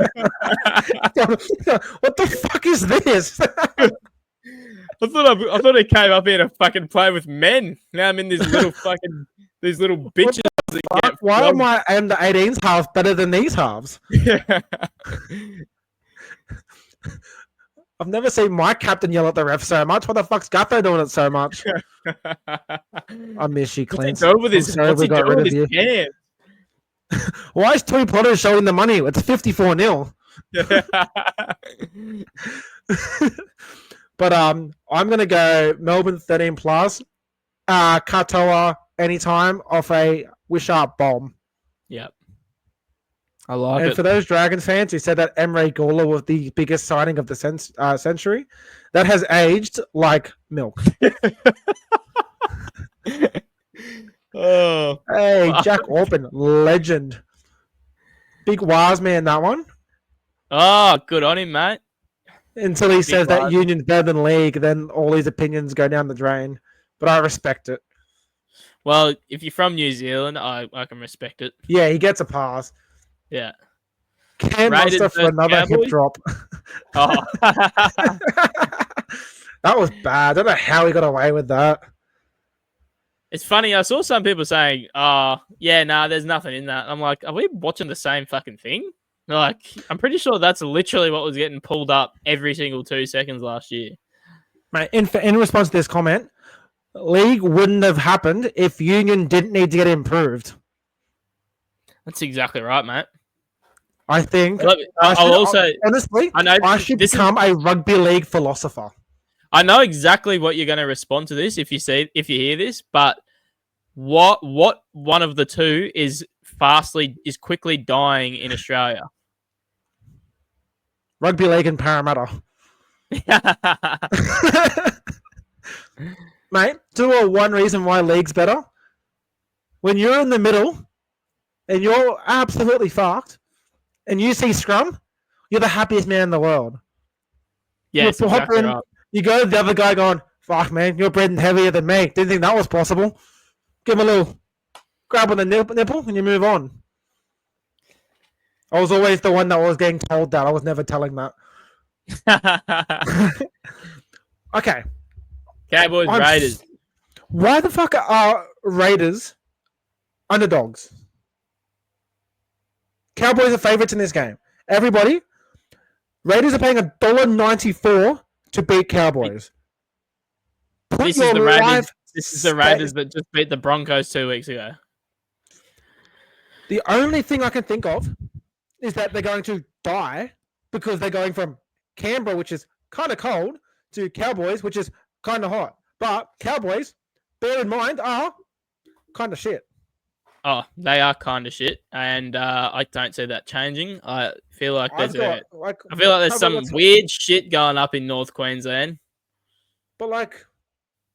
S2: What the fuck is this?
S1: I thought I came up here to fucking play with men. Now I'm in these little bitches.
S2: Why am I under 18s half better than these halves? I've never seen my captain yell at the ref so much. What the fuck's Gutho doing it so much? I miss you, Clint.
S1: What's he doing with his hands?
S2: Why is Tui Potter showing the money? It's 54-0. But I'm gonna go Melbourne 13 plus. Katoa anytime off a Wishart bomb.
S1: Yep. I like it.
S2: And for those Dragons fans who said that Emre Gula was the biggest signing of the century, that has aged like milk.
S1: Oh,
S2: hey, Jack Orpin, legend. Big wise man, that one.
S1: Oh, good on him, mate.
S2: Until he says that Union's better than League, then all his opinions go down the drain. But I respect it.
S1: Well, if you're from New Zealand, I can respect it.
S2: Yeah, he gets a pass.
S1: Yeah.
S2: Cam Monster for another hip drop.
S1: Oh.
S2: That was bad. I don't know how he got away with that.
S1: It's funny. I saw some people saying, there's nothing in that. I'm like, are we watching the same fucking thing? Like, I'm pretty sure that's literally what was getting pulled up every single 2 seconds last year.
S2: Mate, in response to this comment, League wouldn't have happened if Union didn't need to get improved.
S1: That's exactly right, mate.
S2: I think.
S1: Honestly,
S2: I should become a rugby league philosopher.
S1: I know exactly what you're going to respond to this if you hear this, but what one of the two is quickly dying in Australia?
S2: Rugby league and Parramatta. Mate, one reason why league's better. When you're in the middle and you're absolutely fucked and you see scrum, you're the happiest man in the world.
S1: Yes, exactly right.
S2: You go to the other guy going, fuck, man, you're breathing heavier than me. Didn't think that was possible. Give him a little grab on the nipple and you move on. I was always the one that was getting told that. I was never telling that. Okay.
S1: Cowboys, Raiders.
S2: Why the fuck are Raiders underdogs? Cowboys are favorites in this game. Everybody, Raiders are paying $1.94 to beat Cowboys.
S1: This is the Raiders. This is the Raiders that just beat the Broncos 2 weeks ago.
S2: The only thing I can think of is that they're going to die because they're going from Canberra, which is kind of cold, to Cowboys, which is kind of hot. But Cowboys, bear in mind, are kind of shit.
S1: Oh, they are kind of shit, and I don't see that changing. I feel like there's some weird shit going up in North Queensland.
S2: But like,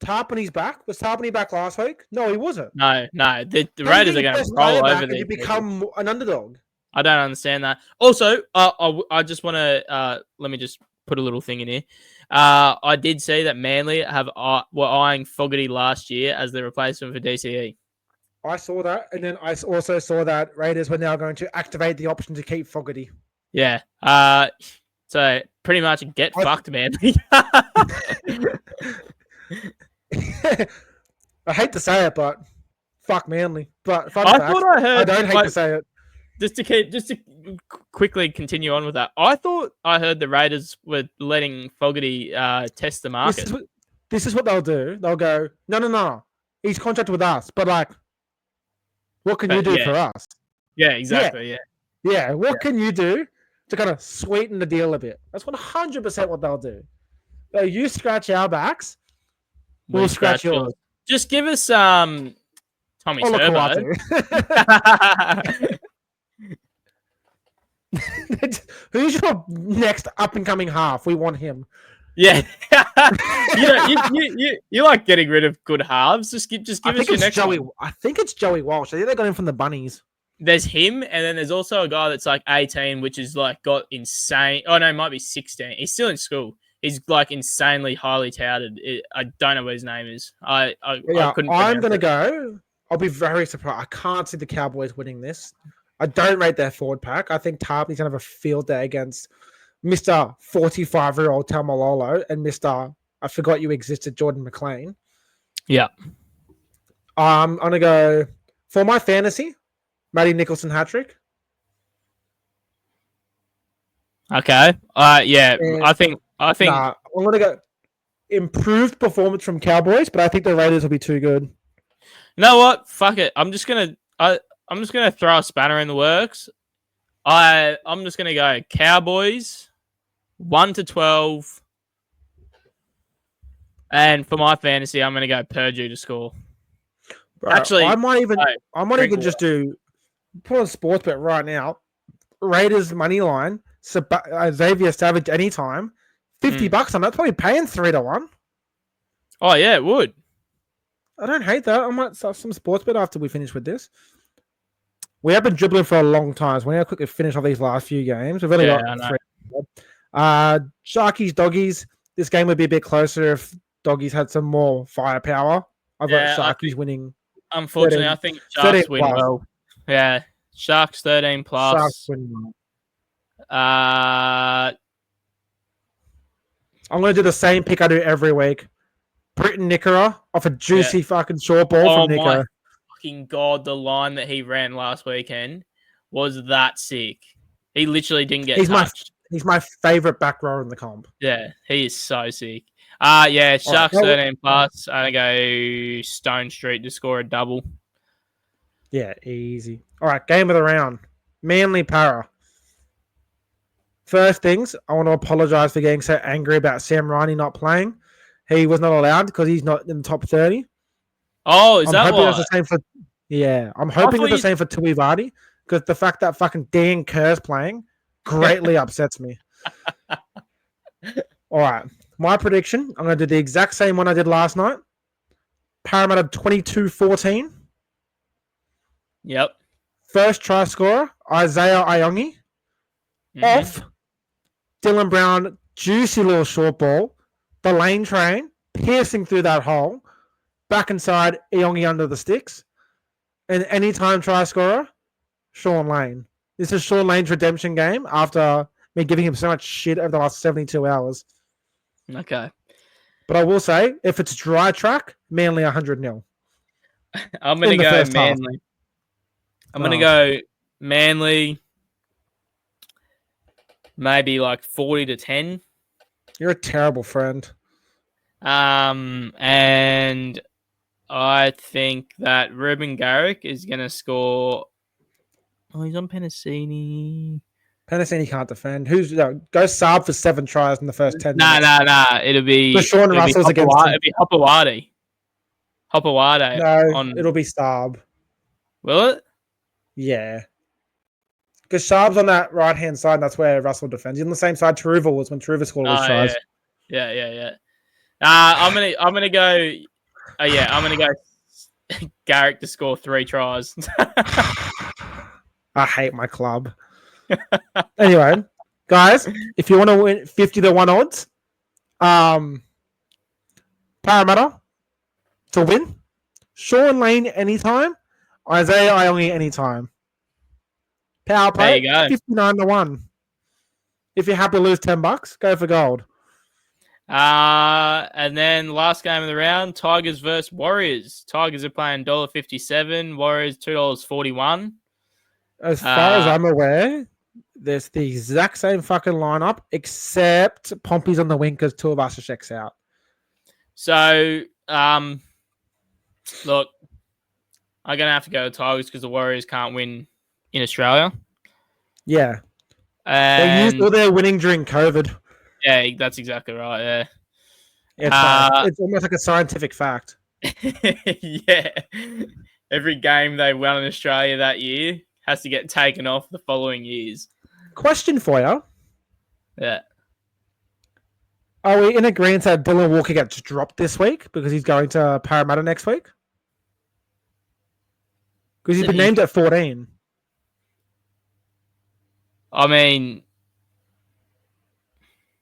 S2: Tarpany's back. Was Tarpany back last week? No, he wasn't.
S1: No. The Raiders are going to roll over there.
S2: You become an underdog.
S1: I don't understand that. Also, I just want to let me just put a little thing in here. I did see that Manly were eyeing Fogarty last year as the replacement for DCE.
S2: I saw that, and then I also saw that Raiders were now going to activate the option to keep Fogarty.
S1: Yeah. So pretty much get fucked, Manly.
S2: I hate to say it, but fuck Manly. But
S1: I don't
S2: hate to say it.
S1: Just to quickly continue on with that, I thought I heard the Raiders were letting Fogarty test the market.
S2: This is what they'll do. They'll go, no. He's contracted with us, but like, what can you do for us?
S1: Yeah, exactly.
S2: Yeah. What can you do to kind of sweeten the deal a bit? That's 100% what they'll do. So you scratch our backs, we'll scratch yours.
S1: Just give us Tommy Servo.
S2: Who's your next up and coming half? We want him.
S1: Yeah, you like getting rid of good halves. Just give us your next
S2: Joey.
S1: one.
S2: I think it's Joey Walsh. I think they got him from the Bunnies.
S1: There's him, and then there's also a guy that's like 18, which is like got insane. Oh no, it might be 16. He's still in school. He's like insanely highly touted. I don't know what his name is. I couldn't.
S2: I'm gonna go. I'll be very surprised. I can't see the Cowboys winning this. I don't rate their forward pack. I think Tarpany's gonna have a field day against Mr. 45-year-old Tamalolo and Mr. I forgot you existed, Jordan McLean.
S1: Yeah.
S2: I'm gonna go for my fantasy, Matty Nicholson hat-trick.
S1: Okay. Yeah.
S2: And
S1: I think.
S2: I'm gonna go improved performance from Cowboys, but I think the Raiders will be too good.
S1: You know what? Fuck it. I'm just gonna throw a spanner in the works. I'm just gonna go Cowboys 1-12, and for my fantasy, I'm gonna go Purdue to score.
S2: Bro, actually, I might even just do put on sports bet right now. Raiders money line, Xavier Savage anytime, $50 on that. That's probably paying 3-1.
S1: Oh yeah, it would.
S2: I don't hate that. I might start some sports bet after we finish with this. We have been dribbling for a long time, so we're going to quickly finish off these last few games. We've only got 3. Sharkies, Doggies. This game would be a bit closer if Doggies had some more firepower. I've got Sharkies winning.
S1: Unfortunately, 13, I think Sharks win well. Yeah, Sharks 13 plus.
S2: Sharks win well.
S1: I'm
S2: going to do the same pick I do every week. Britton Nickera off a juicy fucking short ball from Nico.
S1: My fucking God, the line that he ran last weekend was that sick. He literally didn't get touched.
S2: He's my favorite back rower in the comp.
S1: Yeah, he is so sick. Sharks 13 plus. I go Stone Street to score a double.
S2: Yeah, easy. All right, game of the round. Manly Para. First things, I want to apologize for getting so angry about Sam Riney not playing. He was not allowed because he's not in the top 30.
S1: Oh, is that why?
S2: I'm hoping it's the same for Tui Vardy because the fact that fucking Dan Kerr's playing greatly upsets me. All right. My prediction, I'm going to do the exact same one I did last night. Parramatta 22-14.
S1: Yep.
S2: First try scorer, Isaiah Iongi. Off. Dylan Brown, juicy little short ball. The lane train, piercing through that hole. Back inside, Iongi under the sticks. And anytime try scorer, Sean Lane. This is Sean Lane's redemption game after me giving him so much shit over the last 72 hours.
S1: Okay.
S2: But I will say, if it's dry track, Manly 100-0.
S1: I'm going to go Manly. I'm going to go Manly maybe like 40-10.
S2: You're a terrible friend.
S1: And I think that Ruben Garrick is going to score. Oh, he's on Penasini.
S2: Penasini can't defend. Go Saab for 7 tries in the first 10 minutes.
S1: Nah. It'll be
S2: Sean Russell's against him.
S1: It'll be Hopewadi.
S2: No, it'll be Saab.
S1: Will it?
S2: Yeah. Because Saab's on that right-hand side, and that's where Russell defends. He's on the same side Taruva was when Taruva scored all his tries.
S1: Yeah. I'm gonna go. I'm gonna go Garrick to score 3 tries.
S2: I hate my club. Anyway, guys, if you want to win 50-1 odds, Parramatta to win, Sean Lane anytime, Isaiah Iongi anytime. Power play, 59-1. If you're happy to lose $10, go for gold.
S1: And then last game of the round, Tigers versus Warriors. Tigers are playing $1.57, Warriors $2.41.
S2: As far as I'm aware, there's the exact same fucking lineup, except Pompey's on the wing because two of us are checks out.
S1: So, look, I'm gonna have to go with Tigers because the Warriors can't win in Australia.
S2: Yeah,
S1: and
S2: they used all their winning during COVID.
S1: Yeah, that's exactly right.
S2: Yeah, it's almost like a scientific fact.
S1: Yeah, every game they won in Australia that year has to get taken off the following years.
S2: Question for you.
S1: Yeah.
S2: Are we in agreement that Dylan Walker gets dropped this week because he's going to Parramatta next week? Because he's been named at 14.
S1: I mean,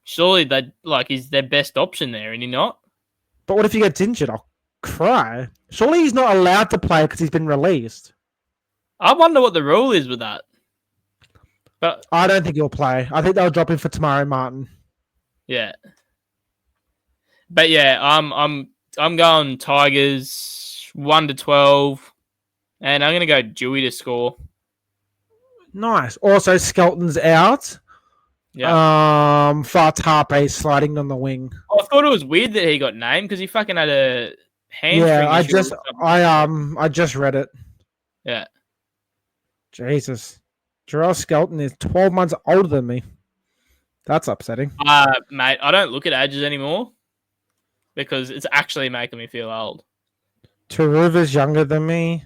S1: surely that is their best option there, and he not?
S2: But what if he gets injured? I'll cry. Surely he's not allowed to play because he's been released.
S1: I wonder what the rule is with that. But
S2: I don't think he'll play. I think they'll drop him for Tamari Martin.
S1: Yeah. But yeah, I'm going Tigers 1-12, and I'm gonna go Dewey to score.
S2: Nice. Also, Skelton's out.
S1: Yeah.
S2: Fartape sliding on the wing.
S1: I thought it was weird that he got named because he fucking had a hamstring.
S2: Yeah, I just read it.
S1: Yeah.
S2: Jesus. Jarrell Skelton is 12 months older than me. That's upsetting.
S1: Mate, I don't look at ages anymore because it's actually making me feel old.
S2: Taruva's younger than me.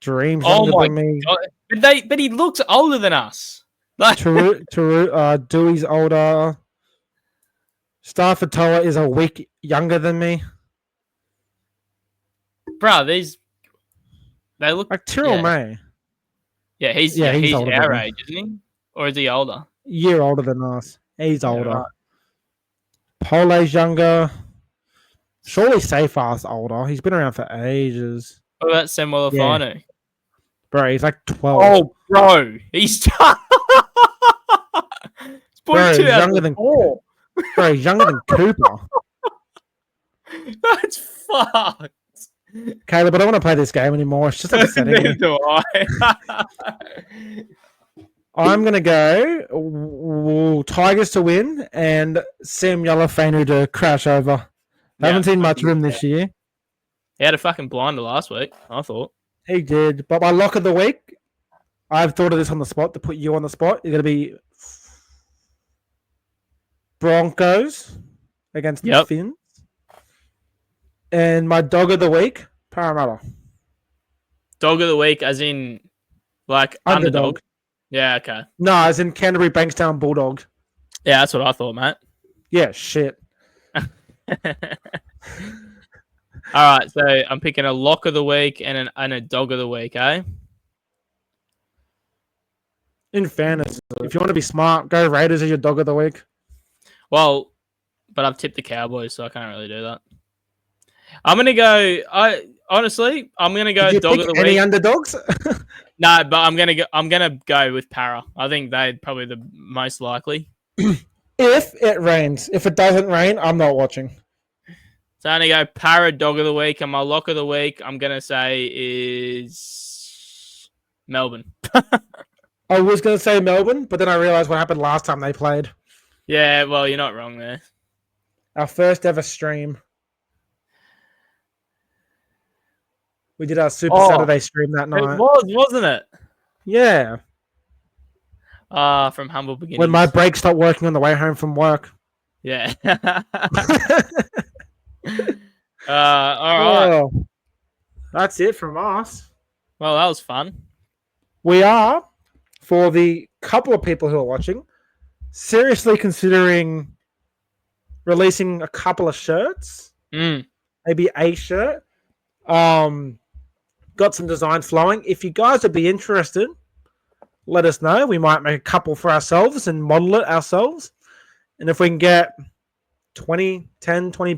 S2: Dream's younger than me.
S1: God. But he looks older than us. Like
S2: Dewey's older. Starfatoa is a week younger than me.
S1: Bro, they look
S2: like Tyrrell May.
S1: Yeah, he's our age, isn't he? Or is he older?
S2: Year older than us. He's older. Right. Pole's younger. Surely Seyfarth's older. He's been around for ages.
S1: What about Samuel Afano?
S2: Yeah. Bro, he's like 12.
S1: Oh, bro. He's
S2: bro, he's younger than Bro, he's younger than Cooper.
S1: That's fucked.
S2: Caleb, I don't want to play this game anymore. It's just upsetting.
S1: Neither do I.
S2: I'm going to go Tigers to win and Sam Yalafanu to crash over. I haven't seen much of him this year.
S1: He had a fucking blinder last week, I thought.
S2: He did. But my lock of the week, I've thought of this on the spot to put you on the spot. It's going to be Broncos against the Finns. And my dog of the week, Parramatta.
S1: Dog of the week as in like underdog? Yeah, okay.
S2: No, as in Canterbury Bankstown Bulldog.
S1: Yeah, that's what I thought, mate.
S2: Yeah, shit.
S1: All right, so I'm picking a lock of the week and a dog of the week, eh?
S2: In fairness, if you want to be smart, go Raiders as your dog of the week.
S1: Well, but I've tipped the Cowboys, so I can't really do that. I'm gonna go. I'm gonna go dog of the week.
S2: Any underdogs?
S1: No, but I'm gonna go with Para. I think they're probably the most likely.
S2: If it rains. If it doesn't rain, I'm not watching.
S1: So I'm going to go Parra Dog of the Week, and my lock of the week, I'm going to say, is Melbourne.
S2: I was going to say Melbourne, but then I realised what happened last time they played.
S1: Yeah, well, you're not wrong there.
S2: Our first ever stream. We did our Super Saturday stream that night.
S1: It was, wasn't it?
S2: Yeah.
S1: From humble beginnings.
S2: When my brake stopped working on the way home from work.
S1: Yeah. All right.
S2: Oh, that's it from us.
S1: Well, that was fun.
S2: We are, for the couple of people who are watching, seriously considering releasing a couple of shirts. Maybe a shirt. Got some designs flowing. If you guys would be interested, let us know. We might make a couple for ourselves and model it ourselves. And if we can get 20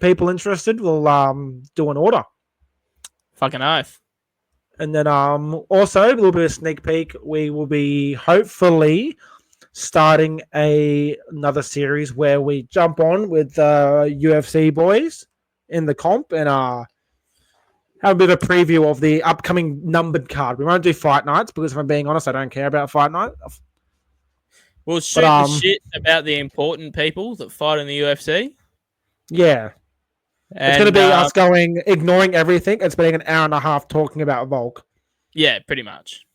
S2: people interested, we'll do an order.
S1: Fucking oath.
S2: And then also a little bit of a sneak peek. We will be hopefully starting another series where we jump on with UFC boys in the comp and have a bit of a preview of the upcoming numbered card. We won't do fight nights because, if I'm being honest, I don't care about fight night.
S1: We'll shoot the shit about the important people that fight in the UFC.
S2: Yeah. It's going to be us ignoring everything and spending an hour and a half talking about Volk.
S1: Yeah, pretty much.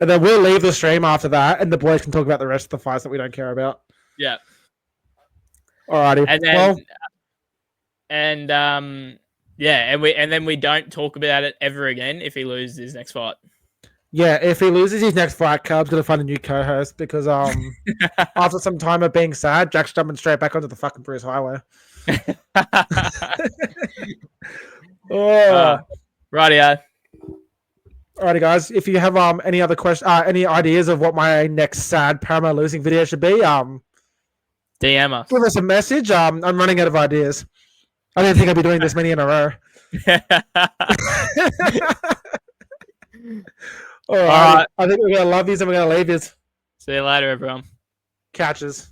S2: And then we'll leave the stream after that, and the boys can talk about the rest of the fights that we don't care about.
S1: Yeah.
S2: Alrighty.
S1: And then we don't talk about it ever again if he loses his next fight.
S2: Yeah, if he loses his next fight, Cub's going to find a new co-host because after some time of being sad, Jack's jumping straight back onto the fucking Bruce Highway.
S1: Rightio.
S2: Alrighty, guys. If you have any other any ideas of what my next sad Paramount losing video should be,
S1: DM us.
S2: Give us a message. I'm running out of ideas. I didn't think I'd be doing this many in a row. All right. I think we're gonna love yous and we're gonna leave yous.
S1: See you later, everyone.
S2: Catches.